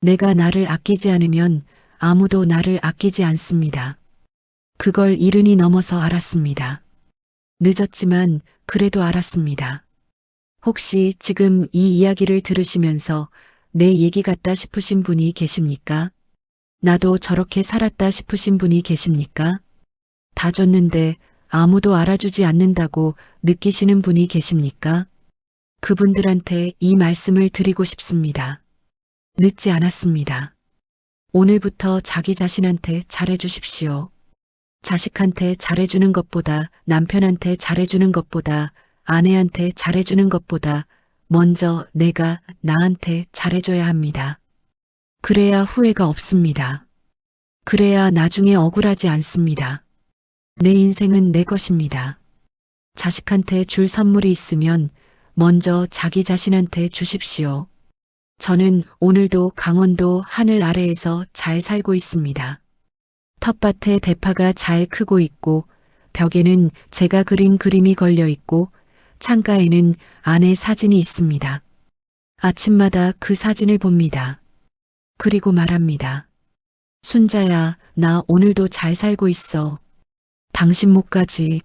내가 나를 아끼지 않으면 아무도 나를 아끼지 않습니다. 그걸 이른이 넘어서 알았습니다. 늦었지만 그래도 알았습니다. 혹시 지금 이 이야기를 들으시면서 내 얘기 같다 싶으신 분이 계십니까? 나도 저렇게 살았다 싶으신 분이 계십니까? 다 줬는데 아무도 알아주지 않는다고 느끼시는 분이 계십니까? 그분들한테 이 말씀을 드리고 싶습니다. 늦지 않았습니다. 오늘부터 자기 자신한테 잘해주십시오. 자식한테 잘해주는 것보다, 남편한테 잘해주는 것보다, 아내한테 잘해주는 것보다 먼저 내가 나한테 잘해줘야 합니다. 그래야 후회가 없습니다. 그래야 나중에 억울하지 않습니다. 내 인생은 내 것입니다. 자식한테 줄 선물이 있으면 먼저 자기 자신한테 주십시오. 저는 오늘도 강원도 하늘 아래에서 잘 살고 있습니다. 텃밭에 대파가 잘 크고 있고, 벽에는 제가 그린 그림이 걸려 있고, 창가에는 아내 사진이 있습니다. 아침마다 그 사진을 봅니다. 그리고 말합니다. 순자야, 나 오늘도 잘 살고 있어. 당신 목까지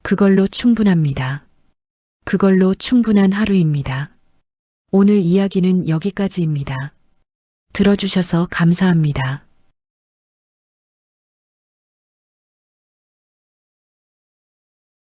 그걸로 충분합니다. 그걸로 충분한 하루입니다. 오늘 이야기는 여기까지입니다. 들어주셔서 감사합니다.